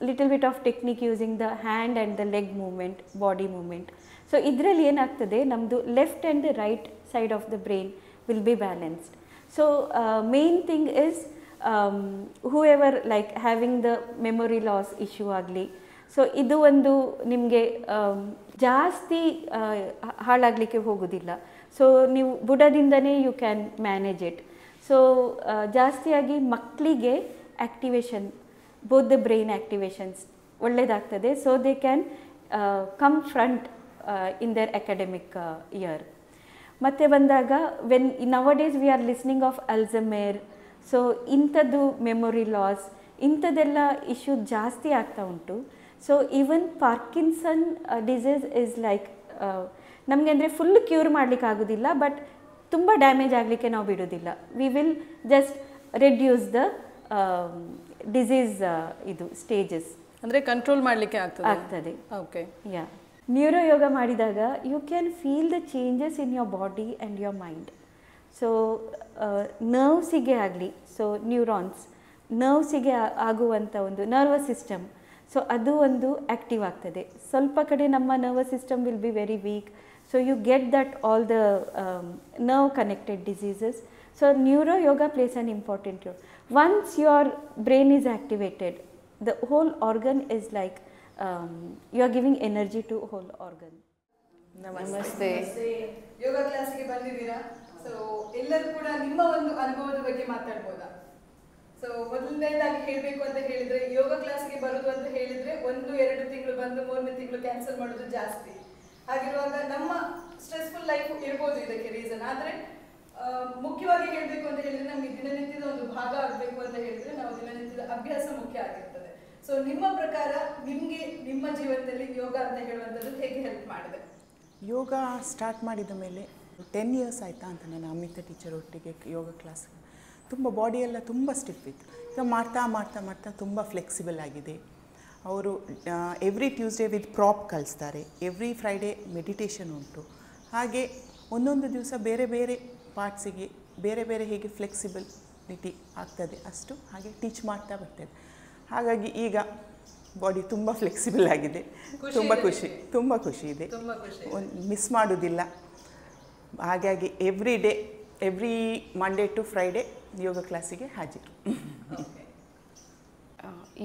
little bit of technique using the hand and the leg movement, body movement. So ಇದರಲ್ಲಿ ಏನಾಗ್ತದೆ, ನಮ್ಮದು left and the right side of the brain will be balanced. So main thing is whoever like having the memory loss issue ಆಗಲಿ, so ಇದು ಒಂದು ನಿಮಗೆ ಜಾಸ್ತಿ ಹಾಳಾಗಲಿಕ್ಕೆ ಹೋಗೋದಿಲ್ಲ. ಸೊ ನೀವು ಬುಡದಿಂದನೇ you can manage it. So ಜಾಸ್ತಿಯಾಗಿ ಮಕ್ಕಳಿಗೆ activation, both the brain activations ಒಳ್ಳೆಯದಾಗ್ತದೆ. So they can come front in their academic year. ಮತ್ತು ಬಂದಾಗ when nowadays we are listening of Alzheimer, so ಇಂಥದ್ದು ಮೆಮೊರಿ ಲಾಸ್, ಇಂಥದ್ದೆಲ್ಲ ಇಶ್ಯೂ ಜಾಸ್ತಿ ಆಗ್ತಾ ಉಂಟು. So even Parkinson disease is like ನಮಗೆ ಅಂದರೆ ಫುಲ್ ಕ್ಯೂರ್ ಮಾಡಲಿಕ್ಕೆ ಆಗೋದಿಲ್ಲ, ಬಟ್ ತುಂಬ ಡ್ಯಾಮೇಜ್ ಆಗಲಿಕ್ಕೆ ನಾವು ಬಿಡೋದಿಲ್ಲ. We will just reduce the disease ಇದು ಸ್ಟೇಜಸ್, ಅಂದರೆ ಕಂಟ್ರೋಲ್ ಮಾಡಲಿಕ್ಕೆ ಆಗ್ತದೆ. Okay, yeah. ನ್ಯೂರೋ ಯೋಗ ಮಾಡಿದಾಗ you can feel the changes in your body and your mind. So ನರ್ವ್ಸಿಗೆ ಆಗಲಿ, ಸೊ ನ್ಯೂರಾನ್ಸ್ ನರ್ವ್ಸಿಗೆ ಆಗುವಂಥ ಒಂದು ನರ್ವಸ್ ಸಿಸ್ಟಮ್, ಸೊ ಅದು ಒಂದು ಆ್ಯಕ್ಟಿವ್ ಆಗ್ತದೆ. ಸ್ವಲ್ಪ ಕಡೆ ನಮ್ಮ nervous system will be very weak, so you get that all the nerve connected diseases. So neuro yoga plays an important role. Once your brain is activated, the whole organ is like you are giving energy to whole organ. ನಮಸ್ತೆ. ಯೋಗ ಕ್ಲಾಸಿಗೆ ಬಂದಿದ್ದೀರಾ. So ಎಲ್ಲರೂ ಕೂಡ ನಿಮ್ಮ ಒಂದು ಅನುಭವದ ಬಗ್ಗೆ ಮಾತಾಡ್ಬೋದಾ? So ಮೊದಲನೇದಾಗಿ ಹೇಳಬೇಕು ಅಂತ ಹೇಳಿದ್ರೆ, ಯೋಗ ಕ್ಲಾಸಿಗೆ ಬರೋದು ಅಂತ ಹೇಳಿದ್ರೆ 1-2 ತಿಂಗಳು ಬಂದು 3ನೇ ತಿಂಗಳು ಕ್ಯಾನ್ಸಲ್ ಮಾಡೋದು ಜಾಸ್ತಿ. ಹಾಗಿರುವಾಗ ನಮ್ಮ ಸ್ಟ್ರೆಸ್ಫುಲ್ ಲೈಫ್ ಇರ್ಬೋದು ಇದಕ್ಕೆ ರೀಸನ್. ಆದರೆ ಮುಖ್ಯವಾಗಿ ಹೇಳಬೇಕು ಅಂತ ಹೇಳಿದ್ರೆ, ನಮಗೆ ದಿನನಿತ್ಯದ ಒಂದು ಭಾಗ ಆಗಬೇಕು ಅಂತ ಹೇಳಿದ್ರೆ ನಾವು ದಿನನಿತ್ಯದ ಅಭ್ಯಾಸ ಮುಖ್ಯ ಆಗಿರ್ತದೆ. ಸೊ ನಿಮ್ಮ ಪ್ರಕಾರ ನಿಮಗೆ ನಿಮ್ಮ ಜೀವನದಲ್ಲಿ ಯೋಗ ಅಂತ ಹೇಳುವಂಥದ್ದು ಹೇಗೆ ಹೆಲ್ಪ್ ಮಾಡಿದೆ? ಯೋಗ ಸ್ಟಾರ್ಟ್ ಮಾಡಿದ ಮೇಲೆ 10 ಇಯರ್ಸ್ ಆಯಿತಾ ಅಂತ ನಾನು ಅಮಿತಾ ಟೀಚರ್ ಒಟ್ಟಿಗೆ ಯೋಗ ಕ್ಲಾಸ್. ತುಂಬ ಬಾಡಿಯೆಲ್ಲ ತುಂಬ ಸ್ಟಿಫ್ ಇತ್ತು. ಈಗ ಮಾಡ್ತಾ ಮಾಡ್ತಾ ಮಾಡ್ತಾ ತುಂಬ ಫ್ಲೆಕ್ಸಿಬಲ್ ಆಗಿದೆ. ಅವರು ಎವ್ರಿ ಟ್ಯೂಸ್ಡೇ ವಿತ್ ಪ್ರಾಪ್ ಕಲಿಸ್ತಾರೆ, ಎವ್ರಿ ಫ್ರೈಡೇ ಮೆಡಿಟೇಷನ್ ಉಂಟು. ಹಾಗೆ ಒಂದೊಂದು ದಿವಸ ಬೇರೆ ಬೇರೆ ಪಾರ್ಟ್ಸಿಗೆ ಬೇರೆ ಬೇರೆ ಹೇಗೆ ಫ್ಲೆಕ್ಸಿಬಿಲಿಟಿ ಆಗ್ತದೆ ಅಷ್ಟು ಹಾಗೆ ಟೀಚ್ ಮಾಡ್ತಾ ಬರ್ತದೆ. ಹಾಗಾಗಿ ಈಗ ಬಾಡಿ ತುಂಬ ಫ್ಲೆಕ್ಸಿಬಲ್ ಆಗಿದೆ. ತುಂಬ ಖುಷಿ ಇದೆ. ಮಿಸ್ ಮಾಡೋದಿಲ್ಲ. ಹಾಗಾಗಿ every day, every Monday to Friday yoga ಕ್ಲಾಸಿಗೆ ಹಾಜರು.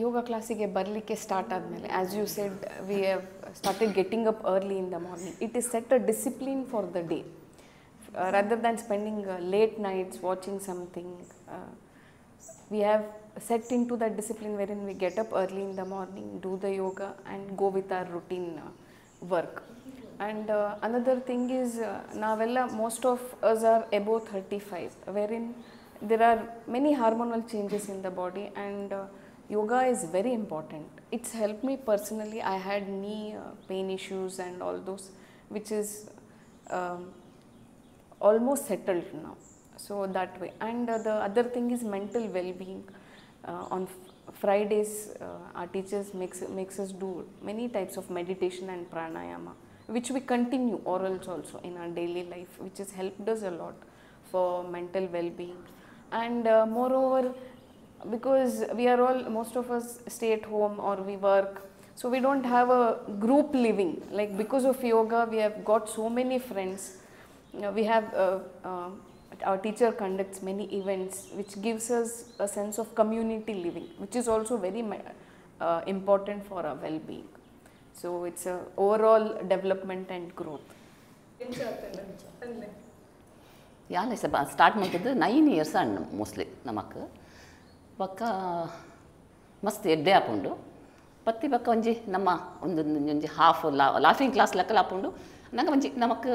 ಯೋಗ ಕ್ಲಾಸಿಗೆ ಬರಲಿಕ್ಕೆ ಸ್ಟಾರ್ಟ್ ಆದಮೇಲೆ, as you said, we have started getting up early in the morning. It is set a discipline for the day. rather than spending late nights watching something, we have set into that discipline wherein we get up early in the morning, do the yoga and go with our routine work. And another thing is, navella, most of us are above 35, wherein there are many hormonal changes in the body, and yoga is very important. It's helped me personally. I had knee pain issues and all those, which is almost settled now. So that way. And the other thing is mental well-being. On Fridays, our teachers makes us do many types of meditation and pranayama, which we continue orals also in our daily life, which has helped us a lot for mental well-being. And moreover, because we are all, most of us stay at home or we work, so we don't have a group living. Like because of yoga, we have got so many friends. We have our teacher conducts many events, which gives us a sense of community living, which is also very important for our well-being. So it's a overall development and growth. ಯಾನೆ start ಮಾಡಿದ್ದು 9 years ಅಣ್ಣ mostly ನಮಕ್ ಬಕ್ಕ ಮಸ್ತ್ ಎಡ್ಡೆ ಹಾಕೊಂಡು ಪತ್ತಿ ಬಕ್ಕ ಒಂಜಿ ನಮ್ಮ ಒಂಜಿ ಹಾಫ್ ಲಾಫಿಂಗ್ ಕ್ಲಾಸ್ ಲೆಕ್ಕಲ್ಲಿ ಹಾಕೊಂಡು ನಂಗೆ ಒಂಜಿ ನಮಕ್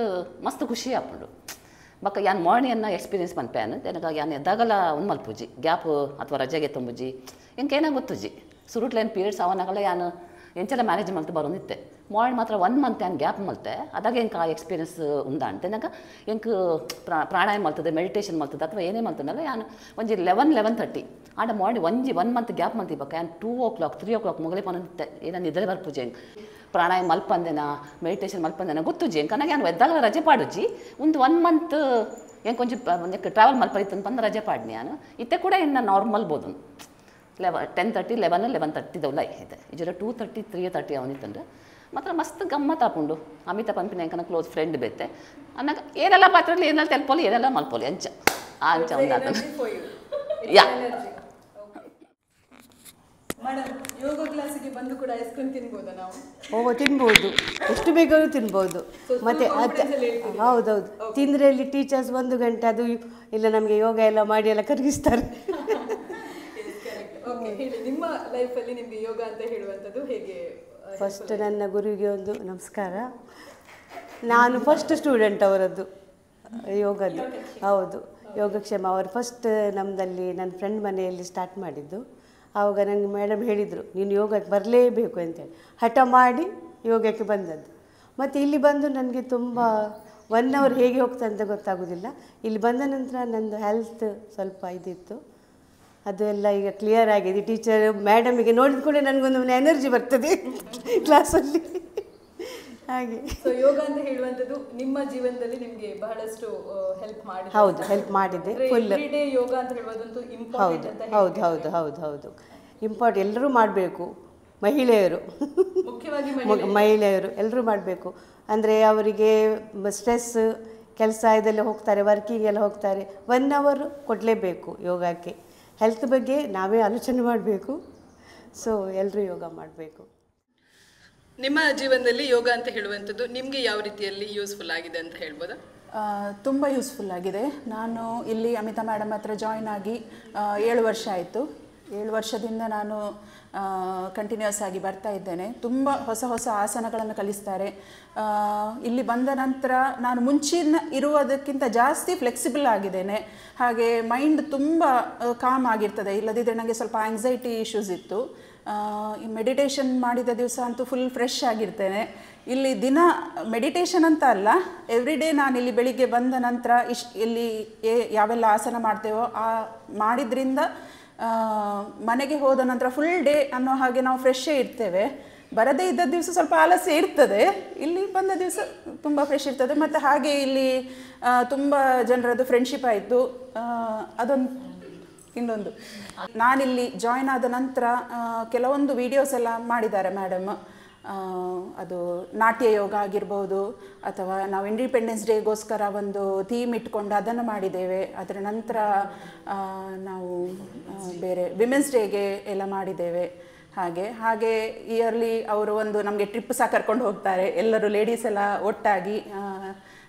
ಮಸ್ತ್ ಖುಷಿ ಹಾಕೊಂಡು ಬಕ್ಕ ಯಾನ್ ಮಾರ್ನಿಂಗ್ ಎಕ್ಸ್ಪೀರಿಯನ್ಸ್ ಮನ್ಪೇನು ನನಗೆ ಯಾನ್ ಎದ್ದಾಗಲ ಒಂದು ಮಲ್ಪುಜಿ ಗ್ಯಾಪ್ ಅಥವಾ ರಜೆಗೆ ತುಂಬುಜಿ ಇಂಕೇನ ಗೊತ್ತುಜಿ ಸುರುಟ್ಲೇನು ಪೀರಿಯಡ್ಸ್ ಅವನಾಗಲ ಯಾನು ಎಂಚೆಲ್ಲ ಮ್ಯಾನೇಜ್ ಮಲ್ತು ಬರೋದಿತ್ತೆ ಮಾರ್ನಿಂಗ್ ಮಾತ್ರ 1 ಮಂತ್ ಏನು ಗ್ಯಾಪ್ ಮಲ್ತೆ ಅದಾಗ ಎಂಕ ಆ ಎಕ್ಸ್ಪೀರಿಯನ್ಸ್ ಉಂದ ಅಂತ ನಂಗೆ ಎಂಕ ಪ್ರಾಣಾಯಾಮ ಮಲ್ತದೆ ಮೆಡಿಟೇಷನ್ ಮಲ್ತದೆ ಅಥವಾ ಏನೇ ಮಲ್ತನಲ್ಲ ಯಾನು ಒಂಜಿ 11:30 ಆಡ ಮಾರ್ನಿಂಗ್ 1 ಮಂತ್ ಗ್ಯಾಪ್ ಮಲ್ತಿಬೇಕು ಯಾನು 2 o'clock 3 o'clock ಮುಗಲಿ ಪೊಂದಿತ್ತೆ ಏನೋ ನಿದ್ರೆ ಬರ್ಪುಜಿ ಹೆಂಗೆ ಪ್ರಾಣಾಯಾಮ ಮಲ್ಪಂದೆನಾ ಮೆಡಿಟೇಷನ್ ಮಲ್ಪಂದೆನಾ ಗೊತ್ತುಜಿ ಹೆಂಗೆ ನನಗೆ ಯಾನು ಎದ್ದಾಗಲ ರಜೆ ಪಾಡುಜಿ ಒಂದು 1 ಮಂತ್ ಹೆಂಗೆ ಕೊಂಚ ಟ್ರಾವೆಲ್ ಮಲ್ಪರಿತ್ತು ಬಂದು ರಜೆ ಪಾಡ್ನಿ ನಾನು ಇತ್ತೆ ಕೂಡ ಇನ್ನು ನಾರ್ಮಲ್ ಬೋದು 10:30 11:30 ದೌಲ ಇದೆ ಇಜರ 2:30 3:30 ಅವನಿತ್ತಂದ್ರೆ ಮಾತ್ರ ಮಸ್ತ್ ಗಮ್ಮತ್ ಹಾಕೊಂಡು ಅಮಿತಾ ಪಂಪಿನ ಎಂಕನ ಕ್ಲೋಸ್ ಫ್ರೆಂಡ್ ಬೇತೆ ಅನ್ನಾಗ ಏನೆಲ್ಲ ಪಾತ್ರಲ್ಲಿ ಏನೆಲ್ಲ ತೆಲ್ಪೋಲಿ ಏನೆಲ್ಲ ಮಲ್ಪೋಲಿ ಅಂಚ ಆ ಅಂಚ ಒಂದು ಯಾ ಮೇಡಮ್ ಯೋಗ ಕ್ಲಾಸಿಗೆ ಬಂದು ಕೂಡ ಐಸ್ ಕ್ರೀಮ್ ತಿನ್ಬೋದಾ ನಾವು? ಓ ತಿನ್ಬೋದು, ಎಷ್ಟು ಬೇಕಾದ್ರೂ ತಿನ್ಬೋದು. ಮತ್ತು ಹೌದೌದು, ತಿಂದರೆ ಇಲ್ಲಿ ಟೀಚರ್ಸ್ 1 ಗಂಟೆ ಅದು ಇಲ್ಲ ನಮಗೆ ಯೋಗ ಎಲ್ಲ ಮಾಡಿ ಎಲ್ಲ ಕರಗಿಸ್ತಾರೆ. ನಿಮ್ಮ ಲೈಫಲ್ಲಿ ನಿಮಗೆ ಯೋಗ ಅಂತ ಹೇಳುವಂಥದ್ದು ಹೇಗೆ? ಫಸ್ಟ್ ನನ್ನ ಗುರುವಿಗೆ ಒಂದು ನಮಸ್ಕಾರ. ನಾನು ಫಸ್ಟ್ ಸ್ಟೂಡೆಂಟ್ ಅವರದ್ದು ಯೋಗದ್ದು. ಹೌದು, ಯೋಗಕ್ಷೇಮ ಅವರು ಫಸ್ಟ್ ನಮ್ಮದಲ್ಲಿ ನನ್ನ ಫ್ರೆಂಡ್ ಮನೆಯಲ್ಲಿ ಸ್ಟಾರ್ಟ್ ಮಾಡಿದ್ದು. ಆವಾಗ ನನಗೆ ಮೇಡಮ್ ಹೇಳಿದರು ನೀನು ಯೋಗಕ್ಕೆ ಬರಲೇಬೇಕು ಅಂತೇಳಿ, ಹಠ ಮಾಡಿ ಯೋಗಕ್ಕೆ ಬಂದದ್ದು. ಮತ್ತು ಇಲ್ಲಿ ಬಂದು ನನಗೆ ತುಂಬ 1 ಅವರ್ ಹೇಗೆ ಹೋಗ್ತದೆ ಅಂತ ಗೊತ್ತಾಗೋದಿಲ್ಲ. ಇಲ್ಲಿ ಬಂದ ನಂತರ ನನ್ನದು ಹೆಲ್ತ್ ಸ್ವಲ್ಪ ಇದಿತ್ತು, ಅದು ಎಲ್ಲ ಈಗ ಕ್ಲಿಯರ್ ಆಗಿದೆ. ಟೀಚರ್ ಮೇಡಮಿಗೆ ನೋಡಿದ ಕೂಡ ನನಗೊಂದು ಎನರ್ಜಿ ಬರ್ತದೆ ಕ್ಲಾಸಲ್ಲಿ ಹಾಗೆ. ಸೊ ಯೋಗ ಅಂತ ಹೇಳುವಂಥದ್ದು ನಿಮ್ಮ ಜೀವನದಲ್ಲಿ ನಿಮಗೆ ಬಹಳಷ್ಟು ಹೆಲ್ಪ್ ಮಾಡಿದೆ? ಹೌದು, ಹೆಲ್ಪ್ ಮಾಡಿದೆ ಫುಲ್. ಯೋಗ ಅಂತ ಹೇಳುವುದಂತೂ ಹೌದು ಹೌದು ಹೌದು ಹೌದು ಹೌದು ಇಂಪಾರ್ಟೆಂಟ್. ಎಲ್ಲರೂ ಮಾಡಬೇಕು, ಮಹಿಳೆಯರು ಮುಖ್ಯವಾಗಿ ಮಹಿಳೆಯರು ಎಲ್ಲರೂ ಮಾಡಬೇಕು. ಅಂದರೆ ಅವರಿಗೆ ಸ್ಟ್ರೆಸ್ ಕೆಲಸ ಇದೆಲ್ಲ ಹೋಗ್ತಾರೆ, ವರ್ಕಿಂಗ್ ಎಲ್ಲ ಹೋಗ್ತಾರೆ, 1 ಅವರ್ ಕೊಡಲೇಬೇಕು ಯೋಗಕ್ಕೆ. ಹೆಲ್ತ್ ಬಗ್ಗೆ ನಾವೇ ಆಲೋಚನೆ ಮಾಡಬೇಕು. ಸೊ ಎಲ್ಲರೂ ಯೋಗ ಮಾಡಬೇಕು. ನಿಮ್ಮ ಜೀವನದಲ್ಲಿ ಯೋಗ ಅಂತ ಹೇಳುವಂಥದ್ದು ನಿಮಗೆ ಯಾವ ರೀತಿಯಲ್ಲಿ ಯೂಸ್ಫುಲ್ ಆಗಿದೆ ಅಂತ ಹೇಳ್ಬೋದಾ? ತುಂಬ ಯೂಸ್ಫುಲ್ ಆಗಿದೆ. ನಾನು ಇಲ್ಲಿ ಅಮಿತಾ ಮೇಡಮ್ ಹತ್ರ ಜಾಯ್ನ್ ಆಗಿ 7 ವರ್ಷ ಆಯಿತು. 7 ವರ್ಷದಿಂದ ನಾನು ಕಂಟಿನ್ಯೂಸ್ ಆಗಿ ಬರ್ತಾ ಇದ್ದೇನೆ. ತುಂಬ ಹೊಸ ಹೊಸ ಆಸನಗಳನ್ನು ಕಲಿಸ್ತಾರೆ. ಇಲ್ಲಿ ಬಂದ ನಂತರ ನಾನು ಮುಂಚಿನ ಇರುವುದಕ್ಕಿಂತ ಜಾಸ್ತಿ ಫ್ಲೆಕ್ಸಿಬಲ್ ಆಗಿದ್ದೇನೆ. ಹಾಗೆ ಮೈಂಡ್ ತುಂಬ ಕಾಮ್ ಆಗಿರ್ತದೆ. ಇಲ್ಲದಿದ್ದರೆ ನನಗೆ ಸ್ವಲ್ಪ ಆಂಗ್ಸೈಟಿ ಇಶ್ಯೂಸ್ ಇತ್ತು. ಈ ಮೆಡಿಟೇಷನ್ ಮಾಡಿದ ದಿವಸ ಅಂತೂ ಫುಲ್ ಫ್ರೆಶ್ ಆಗಿರ್ತೇನೆ. ಇಲ್ಲಿ ದಿನ ಮೆಡಿಟೇಷನ್ ಅಂತ ಅಲ್ಲ, ಎವ್ರಿ ಡೇ ನಾನು ಇಲ್ಲಿ ಬೆಳಿಗ್ಗೆ ಬಂದ ನಂತರ ಇಲ್ಲಿ ಯಾವೆಲ್ಲ ಆಸನ ಮಾಡ್ತೇವೋ ಆ ಮಾಡಿದ್ರಿಂದ ಮನೆಗೆ ಹೋದ ನಂತರ ಫುಲ್ ಡೇ ಅನ್ನೋ ಹಾಗೆ ನಾವು ಫ್ರೆಶ್ಶೇ ಇರ್ತೇವೆ. ಬರದೇ ಇದ್ದ ದಿವಸ ಸ್ವಲ್ಪ ಆಲಸ್ಯ ಇರ್ತದೆ, ಇಲ್ಲಿ ಬಂದ ದಿವಸ ತುಂಬ ಫ್ರೆಶ್ ಇರ್ತದೆ. ಮತ್ತು ಹಾಗೆ ಇಲ್ಲಿ ತುಂಬ ಜನರದ್ದು ಫ್ರೆಂಡ್ಶಿಪ್ ಆಯಿತು. ಅದೊಂದು ಇನ್ನೊಂದು, ನಾನಿಲ್ಲಿ ಜಾಯ್ನ್ ಆದ ನಂತರ ಕೆಲವೊಂದು ವಿಡಿಯೋಸ್ ಎಲ್ಲ ಮಾಡಿದ್ದಾರೆ ಮೇಡಮ್. ಅದು ನಾಟ್ಯ ಯೋಗ ಆಗಿರ್ಬೋದು, ಅಥವಾ ನಾವು ಇಂಡಿಪೆಂಡೆನ್ಸ್ ಡೇಗೋಸ್ಕರ ಒಂದು ಥೀಮ್ ಇಟ್ಕೊಂಡು ಅದನ್ನು ಮಾಡಿದ್ದೇವೆ. ಅದರ ನಂತರ ನಾವು ಬೇರೆ ವಿಮೆನ್ಸ್ ಡೇಗೆ ಎಲ್ಲ ಮಾಡಿದ್ದೇವೆ. ಹಾಗೆ ಇಯರ್ಲಿ ಅವರು ಒಂದು ನಮಗೆ ಟ್ರಿಪ್ ಸಹ ಕರ್ಕೊಂಡು ಹೋಗ್ತಾರೆ, ಎಲ್ಲರೂ ಲೇಡೀಸ್ ಎಲ್ಲ ಒಟ್ಟಾಗಿ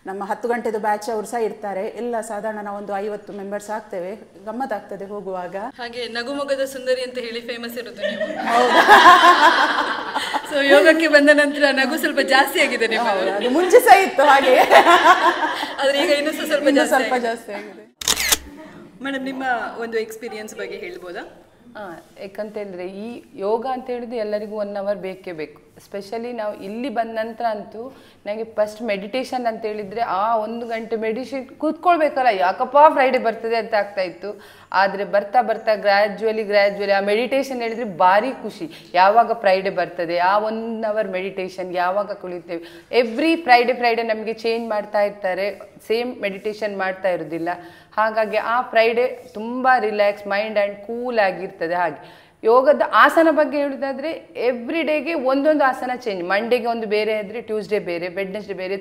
ನಮ್ಮ 10 ಗಂಟೆದು ಬ್ಯಾಚ್ ಅವರು ಸಹ ಇರ್ತಾರೆ. ಎಲ್ಲ ಸಾಧಾರಣ ನಾವೊಂದು 50 ಮೆಂಬರ್ಸ್ ಆಗ್ತೇವೆ. ಗಮ್ಮತ್ತಾಗ್ತದೆ ಹೋಗುವಾಗ. ಹಾಗೆ ನಗುಮೊಗದ ಸುಂದರಿ ಅಂತ ಹೇಳಿ ಫೇಮಸ್ ಇರೋದು ನೀವು. ಸೊ ಯೋಗಕ್ಕೆ ಬಂದ ನಂತರ ನಗು ಸ್ವಲ್ಪ ಜಾಸ್ತಿ ಆಗಿದೆ ನಿಮ್ಮದು. ಅದು ಮುಂಚೆ ಸಹ ಇತ್ತು ಹಾಗೆ, ಆದ್ರೆ ಈಗ ಇನ್ನೂ ಸ್ವಲ್ಪ ಜಾಸ್ತಿ ಆಗಿದೆ. ಮೇಡಮ್, ನಿಮ್ಮ ಒಂದು ಎಕ್ಸ್ಪೀರಿಯನ್ಸ್ ಬಗ್ಗೆ ಹೇಳ್ಬೋದಾ? ಯಾಕಂತ ಹೇಳಿದ್ರೆ ಈ ಯೋಗ ಅಂತ ಹೇಳಿದ್ರೆ ಎಲ್ಲರಿಗೂ 1 ಅವರ್ ಬೇಕೇ ಬೇಕು. ಸ್ಪೆಷಲಿ ನಾವು ಇಲ್ಲಿ ಬಂದ ನಂತರ ಅಂತೂ ನನಗೆ ಫಸ್ಟ್ ಮೆಡಿಟೇಷನ್ ಅಂತ ಹೇಳಿದರೆ ಆ 1 ಗಂಟೆ ಮೆಡಿಟೇಷನ್ ಕೂತ್ಕೊಳ್ಬೇಕಲ್ಲ, ಯಾಕಪ್ಪ ಫ್ರೈಡೇ ಬರ್ತದೆ ಅಂತ ಆಗ್ತಾ ಇತ್ತು. ಆದರೆ ಬರ್ತಾ ಬರ್ತಾ ಗ್ರ್ಯಾಜುವಲಿ ಆ ಮೆಡಿಟೇಷನ್ ಹೇಳಿದರೆ ಭಾರಿ ಖುಷಿ. ಯಾವಾಗ ಫ್ರೈಡೇ ಬರ್ತದೆ, ಆ 1 ಅವರ್ ಮೆಡಿಟೇಷನ್ ಯಾವಾಗ ಕುಳಿತೇವೆ. ಎವ್ರಿ ಫ್ರೈಡೇ ನಮಗೆ ಚೇಂಜ್ ಮಾಡ್ತಾ ಇರ್ತಾರೆ, ಸೇಮ್ ಮೆಡಿಟೇಷನ್ ಮಾಡ್ತಾ ಇರೋದಿಲ್ಲ. ಹಾಗಾಗಿ ಆ ಫ್ರೈಡೇ ತುಂಬ ರಿಲ್ಯಾಕ್ಸ್ ಮೈಂಡ್ ಆ್ಯಂಡ್ ಕೂಲ್ ಆಗಿರ್ತದೆ. ಹಾಗೆ ಯೋಗದ ಆಸನ ಬಗ್ಗೆ ಹೇಳೋದಾದರೆ ಎವ್ರಿ ಡೇಗೆ ಒಂದೊಂದು ಆಸನ ಚೇಂಜ್. ಮಂಡೇಗೆ ಒಂದು ಬೇರೆ ಇದ್ದರೆ, ಟ್ಯೂಸ್ಡೇ ಬೇರೆ, ವೆಡ್ನೆಸ್ಡೇ ಬೇರೆ,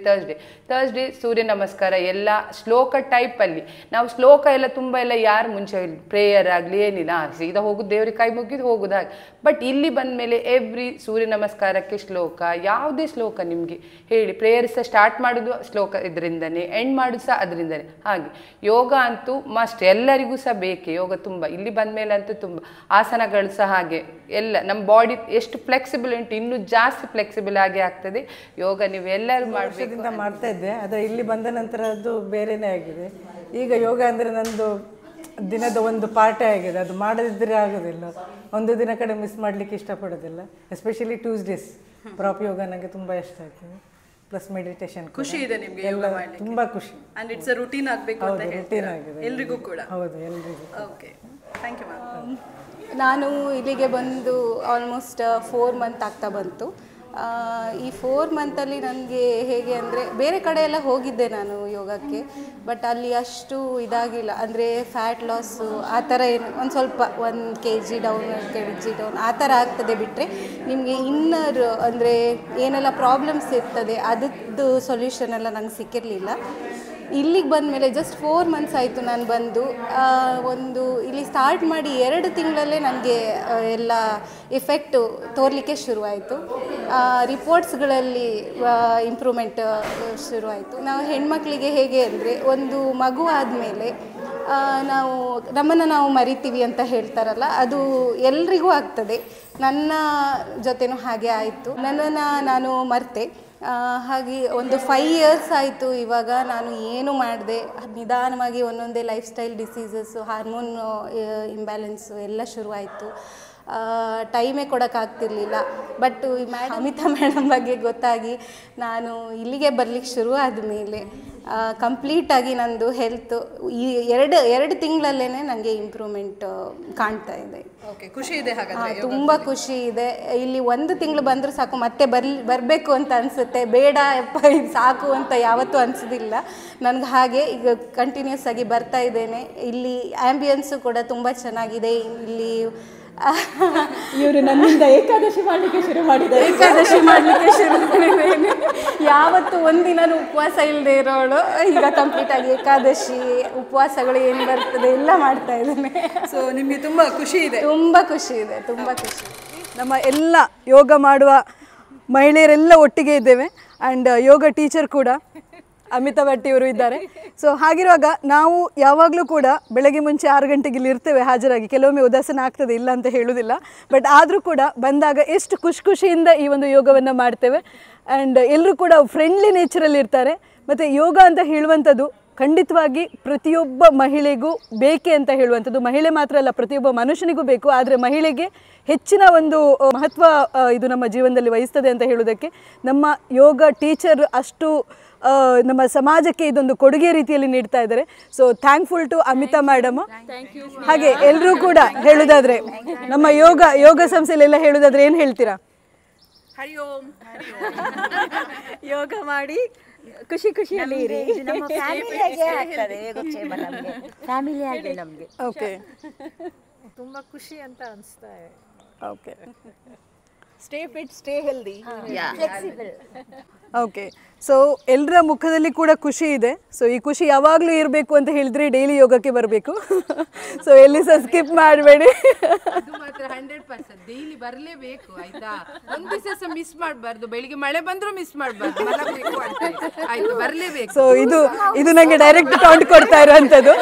ಥರ್ಸ್ಡೇ ಸೂರ್ಯ ನಮಸ್ಕಾರ ಎಲ್ಲ ಶ್ಲೋಕ ಟೈಪಲ್ಲಿ. ನಾವು ಶ್ಲೋಕ ಎಲ್ಲ ತುಂಬ ಎಲ್ಲ ಯಾರು ಮುಂಚೆ ಪ್ರೇಯರ್ ಆಗಲಿ ಏನಿಲ್ಲ, ಸೀದಾ ಹೋಗೋದು ದೇವ್ರಿಗೆ ಕೈ ಮುಗಿದು ಹೋಗೋದು ಹಾಗೆ. ಬಟ್ ಇಲ್ಲಿ ಬಂದ ಮೇಲೆ ಎವ್ರಿ ಸೂರ್ಯ ನಮಸ್ಕಾರಕ್ಕೆ ಶ್ಲೋಕ, ಯಾವುದೇ ಶ್ಲೋಕ ನಿಮಗೆ ಹೇಳಿ, ಪ್ರೇಯರ್ ಸಹ ಸ್ಟಾರ್ಟ್ ಮಾಡೋದು ಶ್ಲೋಕ ಇದರಿಂದನೇ, ಎಂಡ್ ಮಾಡೋದು ಸಹ ಅದರಿಂದನೇ. ಹಾಗೆ ಯೋಗ ಅಂತೂ ಮಸ್ಟ್, ಎಲ್ಲರಿಗೂ ಸಹ ಬೇಕೇ ಯೋಗ. ತುಂಬ ಇಲ್ಲಿ ಬಂದ ಮೇಲೆ ಅಂತೂ ತುಂಬ ಆಸನಗಳು ಸಹ ಹಾಗೆ ಎಲ್ಲ ನಮ್ಮ ಬಾಡಿ ಎಷ್ಟು ಫ್ಲೆಕ್ಸಿಬಲ್ ಉಂಟು, ಇನ್ನೂ ಜಾಸ್ತಿ ಫ್ಲೆಕ್ಸಿಬಲ್ ಆಗಿ ಆಗ್ತದೆ ಯೋಗ. ನೀವು ಎಲ್ಲರೂ ವರ್ಷದಿಂದ ಮಾಡ್ತಾ ಇದ್ದೆ, ಆದರೆ ಇಲ್ಲಿ ಬಂದ ನಂತರ ಅದು ಬೇರೆಯೇ ಆಗಿದೆ. ಈಗ ಯೋಗ ಅಂದರೆ ನಂದು ದಿನದ ಒಂದು ಪಾರ್ಟೇ ಆಗಿದೆ. ಅದು ಮಾಡದಿದ್ದರೆ ಆಗೋದಿಲ್ಲ. ಒಂದು ದಿನ ಕಡೆ ಮಿಸ್ ಮಾಡಲಿಕ್ಕೆ ಇಷ್ಟಪಡೋದಿಲ್ಲ. ಎಸ್ಪೆಷಲಿ ಟ್ಯೂಸ್ಡೇಸ್ ಪ್ರಾಪ್ ಯೋಗ ನನಗೆ ತುಂಬ ಇಷ್ಟ ಆಗ್ತದೆ. ಪ್ಲಸ್ ಮೆಡಿಟೇಷನ್ ಖುಷಿ ಇದೆ ನಿಮಗೆ ಯೋಗ ಮಾಡಲಿಕ್ಕೆ? ತುಂಬ ಖುಷಿ. ಅಂಡ್ ಇಟ್ಸ್ ಅ ರೂಟೀನ್ ಆಗಬೇಕು ಅಂತ ಹೇಳ್ತೀರಾ ಎಲ್ರಿಗೂ ಕೂಡ? ಹೌದು, ಎಲ್ರಿಗೂ. Okay, thank you ma'am. ನಾನು ಇಲ್ಲಿಗೆ ಬಂದು ಆಲ್ಮೋಸ್ಟ್ 4 ಮಂತ್ ಆಗ್ತಾ ಬಂತು. ಈ 4 ಮಂತಲ್ಲಿ ನನಗೆ ಹೇಗೆ ಅಂದರೆ, ಬೇರೆ ಕಡೆ ಎಲ್ಲ ಹೋಗಿದ್ದೆ ನಾನು ಯೋಗಕ್ಕೆ, ಬಟ್ ಅಲ್ಲಿ ಅಷ್ಟು ಇದಾಗಿಲ್ಲ. ಅಂದರೆ ಫ್ಯಾಟ್ ಲಾಸು ಆ ಥರ ಏನು ಒಂದು ಸ್ವಲ್ಪ 1 kg ಡೌನ್ 1 kg ಡೌನ್ ಆ ಥರ ಆಗ್ತದೆ. ಬಿಟ್ಟರೆ ನಿಮಗೆ ಇನ್ನರ್ ಅಂದರೆ ಏನೆಲ್ಲ ಪ್ರಾಬ್ಲಮ್ಸ್ ಇರ್ತದೆ ಅದರದ್ದು ಸೊಲ್ಯೂಷನ್ ಎಲ್ಲ ನಂಗೆ ಸಿಕ್ಕಿರಲಿಲ್ಲ. ಇಲ್ಲಿಗೆ ಬಂದ ಮೇಲೆ ಜಸ್ಟ್ 4 ಮಂತ್ಸ್ ಆಯಿತು ನಾನು ಬಂದು. ಒಂದು ಇಲ್ಲಿ ಸ್ಟಾರ್ಟ್ ಮಾಡಿ 2 ತಿಂಗಳಲ್ಲೇ ನನಗೆ ಎಲ್ಲ ಎಫೆಕ್ಟು ತೋರಲಿಕ್ಕೆ ಶುರುವಾಯಿತು. ರಿಪೋರ್ಟ್ಸ್ಗಳಲ್ಲಿ ಇಂಪ್ರೂವ್ಮೆಂಟ್ ಶುರುವಾಯಿತು. ನಾವು ಹೆಣ್ಮಕ್ಳಿಗೆ ಹೇಗೆ ಅಂದರೆ, ಒಂದು ಮಗು ಆದಮೇಲೆ ನಮ್ಮನ್ನು ನಾವು ಮರಿತೀವಿ ಅಂತ ಹೇಳ್ತಾರಲ್ಲ, ಅದು ಎಲ್ರಿಗೂ ಆಗ್ತದೆ. ನನ್ನ ಜೊತೆನೂ ಹಾಗೆ ಆಯಿತು. ನನ್ನನ್ನು ನಾನು ಮರೆತೆ. ಹಾಗೆ ಒಂದು 5 years ಆಯಿತು ಇವಾಗ. ನಾನು ಏನು ಮಾಡಿದೆ, ನಿಧಾನವಾಗಿ ಒಂದೊಂದೇ life style diseases, hormone imbalance ಎಲ್ಲ ಶುರುವಾಯಿತು. ಟೈಮೇ ಕೊಡೋಕ್ಕಾಗ್ತಿರ್ಲಿಲ್ಲ. ಬಟ್ ಅಮಿತಾ ಮೇಡಮ್ ಬಗ್ಗೆ ಗೊತ್ತಾಗಿ ನಾನು ಇಲ್ಲಿಗೆ ಬರಲಿಕ್ಕೆ ಶುರು ಆದಮೇಲೆ ಕಂಪ್ಲೀಟಾಗಿ ನಂದು ಹೆಲ್ತ್ ಈ 2 ತಿಂಗಳಲ್ಲೇ ನನಗೆ ಇಂಪ್ರೂವ್ಮೆಂಟ್ ಕಾಣ್ತಾ ಇದೆ. ಓಕೆ, ಖುಷಿ ಇದೆ ಹಾಗಾದರೆ? ತುಂಬ ಖುಷಿ ಇದೆ. ಇಲ್ಲಿ 1 ತಿಂಗಳು ಬಂದರೂ ಸಾಕು, ಮತ್ತೆ ಬರಬೇಕು ಅಂತ ಅನಿಸುತ್ತೆ. ಬೇಡ ಯಪ್ಪ ಇದು ಸಾಕು ಅಂತ ಯಾವತ್ತೂ ಅನಿಸೋದಿಲ್ಲ ನನಗೆ. ಹಾಗೆ ಈಗ ಕಂಟಿನ್ಯೂಸ್ ಆಗಿ ಬರ್ತಾ ಇದ್ದೇನೆ. ಇಲ್ಲಿ ಆ್ಯಂಬಿಯನ್ಸು ಕೂಡ ತುಂಬ ಚೆನ್ನಾಗಿದೆ. ಇಲ್ಲಿ ಇವರು ನನ್ನಿಂದ ಏಕಾದಶಿ ಮಾಡಲಿಕ್ಕೆ ಶುರು ಮಾಡಿದ್ದೇನೆ. ಯಾವತ್ತು ಒಂದಿನೂ ಉಪವಾಸ ಇಲ್ಲದೆ ಇರೋಳು ಈಗ ಕಂಪ್ಲೀಟಾಗಿ ಏಕಾದಶಿ ಉಪವಾಸಗಳು ಏನು ಬರ್ತದೆ ಎಲ್ಲ ಮಾಡ್ತಾ ಇದ್ದೇನೆ. ಸೊ ನಿಮಗೆ ತುಂಬ ಖುಷಿ ಇದೆ? ತುಂಬ ಖುಷಿ ಇದೆ, ತುಂಬ ಖುಷಿ. ನಮ್ಮ ಎಲ್ಲ ಯೋಗ ಮಾಡುವ ಮಹಿಳೆಯರೆಲ್ಲ ಒಟ್ಟಿಗೆ ಇದ್ದೇವೆ. ಆ್ಯಂಡ್ ಯೋಗ ಟೀಚರ್ ಕೂಡ ಅಮಿತಾ ಭಟ್ ಇವರು ಇದ್ದಾರೆ. ಸೊ ಹಾಗಿರುವಾಗ ನಾವು ಯಾವಾಗಲೂ ಕೂಡ ಬೆಳಗ್ಗೆ ಮುಂಚೆ 6 ಗಂಟೆಗೆ ಇಲ್ಲಿ ಇರ್ತೇವೆ ಹಾಜರಾಗಿ. ಕೆಲವೊಮ್ಮೆ ಉದಾಸೀನ ಆಗ್ತದೆ, ಇಲ್ಲ ಅಂತ ಹೇಳೋದಿಲ್ಲ. ಬಟ್ ಆದರೂ ಕೂಡ ಬಂದಾಗ ಎಷ್ಟು ಖುಷಿಯಿಂದ ಈ ಒಂದು ಯೋಗವನ್ನು ಮಾಡ್ತೇವೆ. ಆ್ಯಂಡ್ ಎಲ್ಲರೂ ಕೂಡ ಫ್ರೆಂಡ್ಲಿ ನೇಚರಲ್ಲಿ ಇರ್ತಾರೆ. ಮತ್ತು ಯೋಗ ಅಂತ ಹೇಳುವಂಥದ್ದು ಖಂಡಿತವಾಗಿ ಪ್ರತಿಯೊಬ್ಬ ಮಹಿಳೆಗೂ ಬೇಕೇ ಅಂತ ಹೇಳುವಂಥದ್ದು. ಮಹಿಳೆ ಮಾತ್ರ ಅಲ್ಲ, ಪ್ರತಿಯೊಬ್ಬ ಮನುಷ್ಯನಿಗೂ ಬೇಕು. ಆದರೆ ಮಹಿಳೆಗೆ ಹೆಚ್ಚಿನ ಒಂದು ಮಹತ್ವ ಇದು ನಮ್ಮ ಜೀವನದಲ್ಲಿ ವಹಿಸ್ತದೆ ಅಂತ ಹೇಳೋದಕ್ಕೆ ನಮ್ಮ ಯೋಗ ಟೀಚರ್ ಅಷ್ಟು ನಮ್ಮ ಸಮಾಜಕ್ಕೆ ಇದೊಂದು ಕೊಡುಗೆ ರೀತಿಯಲ್ಲಿ ನೀಡ್ತಾ ಇದ್ದಾರೆ. So thankful to Amita madam. ಹಾಗೆ ಎಲ್ಲರೂ ಕೂಡ ಹೇಳೋದಾದ್ರೆ, ನಮ್ಮ ಯೋಗ ಸಂಸ್ಥೆಯಲ್ಲೆಲ್ಲ ಹೇಳೋದಾದ್ರೆ ಏನು ಹೇಳ್ತೀರಾ? ಹರಿ ಓಂ. ಯೋಗ ಮಾಡಿ ಖುಷಿಯಲ್ಲಿ ಇರಿ. ನಮ್ಮ ಫ್ಯಾಮಿಲಿಯಾಗೆ ಆಗ್ತದೆ ಯೋಗಕ್ಷೇಮ, ನಮಗೆ ಫ್ಯಾಮಿಲಿಯಾಗೆ ನಮಗೆ. ಓಕೆ, ತುಂಬ ಖುಷಿ ಅಂತ ಅನಿಸ್ತಾ ಇದೆ. Okay. Stay fit, stay healthy. Flexible. Okay, so ಎಲ್ಲರ ಮುಖದಲ್ಲಿ ಕೂಡ ಖುಷಿ ಇದೆ. ಸೊ ಈ ಖುಷಿ ಯಾವಾಗಲೂ ಇರಬೇಕು ಅಂತ ಹೇಳಿದ್ರೆ ಡೈಲಿ ಯೋಗಕ್ಕೆ ಬರಬೇಕು. ಸೊ ಎಲ್ಲಿ ಸಹ ಸ್ಕಿಪ್ ಮಾಡಬೇಡಿ. ಅದು ಮಾತ್ರ 100% ಡೈಲಿ ಬರಲೇಬೇಕು ಆಯ್ತಾ. ಒಂದು ದಿವಸ ಮಿಸ್ ಮಾಡಬಾರ್ದು. ಬೆಳಿಗ್ಗೆ ಮಳೆ ಬಂದರೂ ಮಿಸ್ ಮಾಡಬಾರ್ದು, ಆಯ್ತು ಬರಲೇಬೇಕು. ಸೊ ಇದು ನನಗೆ ಡೈರೆಕ್ಟ್ ಕೌಂಟ್ ಕೊಡ್ತಾ ಇರೋವಂಥದ್ದು.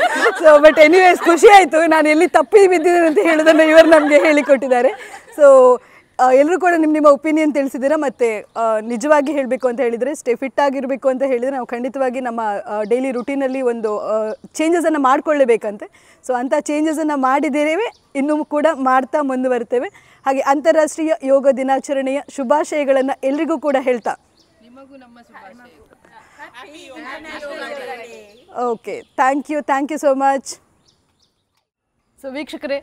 ಸೊ ಬಟ್ ಎನಿವೇಸ್ ಖುಷಿ ಆಯಿತು. ನಾನು ಎಲ್ಲಿ ತಪ್ಪಿ ಬಿದ್ದಿದ್ದೇನೆ ಅಂತ ಹೇಳೋದನ್ನು ಇವರು ನಮಗೆ ಹೇಳಿಕೊಟ್ಟಿದ್ದಾರೆ. ಸೊ ಎಲ್ಲರೂ ಕೂಡ ನಿಮ್ಮ ಒಪಿನಿಯನ್ ತಿಳಿಸಿದ್ದೀರಾ. ಮತ್ತು ನಿಜವಾಗಿ ಹೇಳಬೇಕು ಅಂತ ಹೇಳಿದರೆ ಸ್ಟೇ ಫಿಟ್ ಆಗಿರಬೇಕು ಅಂತ ಹೇಳಿದರೆ ನಾವು ಖಂಡಿತವಾಗಿ ನಮ್ಮ ಡೈಲಿ ರುಟೀನಲ್ಲಿ ಒಂದು ಚೇಂಜಸನ್ನು ಮಾಡಿಕೊಳ್ಳಬೇಕಂತೆ. ಸೊ ಅಂಥ ಚೇಂಜಸನ್ನು ಮಾಡಿದ್ದೇವೆ, ಇನ್ನೂ ಕೂಡ ಮಾಡ್ತಾ ಮುಂದುವರ್ತೇವೆ. ಹಾಗೆ ಅಂತಾರಾಷ್ಟ್ರೀಯ ಯೋಗ ದಿನಾಚರಣೆಯ ಶುಭಾಶಯಗಳನ್ನು ಎಲ್ರಿಗೂ ಕೂಡ ಹೇಳ್ತಾ okay, thank you so much. So ವೀಕ್ಷಕರೇ,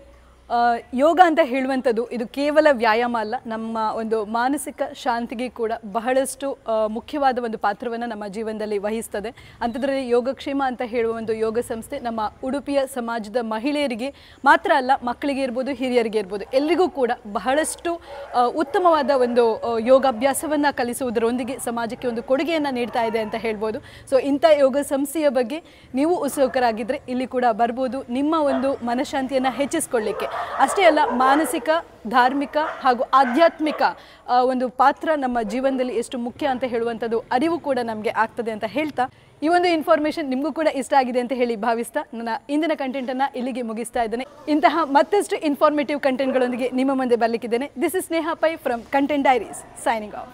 ಯೋಗ ಅಂತ ಹೇಳುವಂಥದ್ದು ಇದು ಕೇವಲ ವ್ಯಾಯಾಮ ಅಲ್ಲ, ನಮ್ಮ ಒಂದು ಮಾನಸಿಕ ಶಾಂತಿಗೆ ಕೂಡ ಬಹಳಷ್ಟು ಮುಖ್ಯವಾದ ಒಂದು ಪಾತ್ರವನ್ನು ನಮ್ಮ ಜೀವನದಲ್ಲಿ ವಹಿಸ್ತದೆ. ಅಂಥದ್ರಲ್ಲಿ ಯೋಗಕ್ಷೇಮ ಅಂತ ಹೇಳುವ ಒಂದು ಯೋಗ ಸಂಸ್ಥೆ ನಮ್ಮ ಉಡುಪಿಯ ಸಮಾಜದ ಮಹಿಳೆಯರಿಗೆ ಮಾತ್ರ ಅಲ್ಲ, ಮಕ್ಕಳಿಗೆ ಇರ್ಬೋದು, ಹಿರಿಯರಿಗೆ ಇರ್ಬೋದು, ಎಲ್ರಿಗೂ ಕೂಡ ಬಹಳಷ್ಟು ಉತ್ತಮವಾದ ಒಂದು ಯೋಗಾಭ್ಯಾಸವನ್ನು ಕಲಿಸುವುದರೊಂದಿಗೆ ಸಮಾಜಕ್ಕೆ ಒಂದು ಕೊಡುಗೆಯನ್ನು ನೀಡ್ತಾ ಇದೆ ಅಂತ ಹೇಳ್ಬೋದು. ಸೊ ಇಂಥ ಯೋಗ ಸಂಸ್ಥೆಯ ಬಗ್ಗೆ ನೀವು ಉತ್ಸುಕರಾಗಿದ್ದರೆ ಇಲ್ಲಿ ಕೂಡ ಬರ್ಬೋದು, ನಿಮ್ಮ ಒಂದು ಮನಃಶಾಂತಿಯನ್ನು ಹೆಚ್ಚಿಸ್ಕೊಳ್ಳಿಕ್ಕೆ. ಅಷ್ಟೇ ಅಲ್ಲ, ಮಾನಸಿಕ, ಧಾರ್ಮಿಕ ಹಾಗೂ ಆಧ್ಯಾತ್ಮಿಕ ಒಂದು ಪಾತ್ರ ನಮ್ಮ ಜೀವನದಲ್ಲಿ ಎಷ್ಟು ಮುಖ್ಯ ಅಂತ ಹೇಳುವಂಥದ್ದು ಅರಿವು ಕೂಡ ನಮಗೆ ಆಗ್ತದೆ ಅಂತ ಹೇಳ್ತಾ, ಈ ಒಂದು ಇನ್ಫಾರ್ಮೇಷನ್ ನಿಮಗೂ ಕೂಡ ಇಷ್ಟ ಆಗಿದೆ ಅಂತ ಹೇಳಿ ಭಾವಿಸ್ತಾ ನನ್ನ ಇಂದಿನ ಕಂಟೆಂಟನ್ನು ಇಲ್ಲಿಗೆ ಮುಗಿಸ್ತಾ ಇದ್ದೇನೆ. ಇಂತಹ ಮತ್ತಷ್ಟು ಇನ್ಫಾರ್ಮೇಟಿವ್ ಕಂಟೆಂಟ್ಗಳೊಂದಿಗೆ ನಿಮ್ಮ ಮುಂದೆ ಬರಲಿಕ್ಕಿದ್ದೇನೆ. This is Sneha Pai from content diaries, signing of.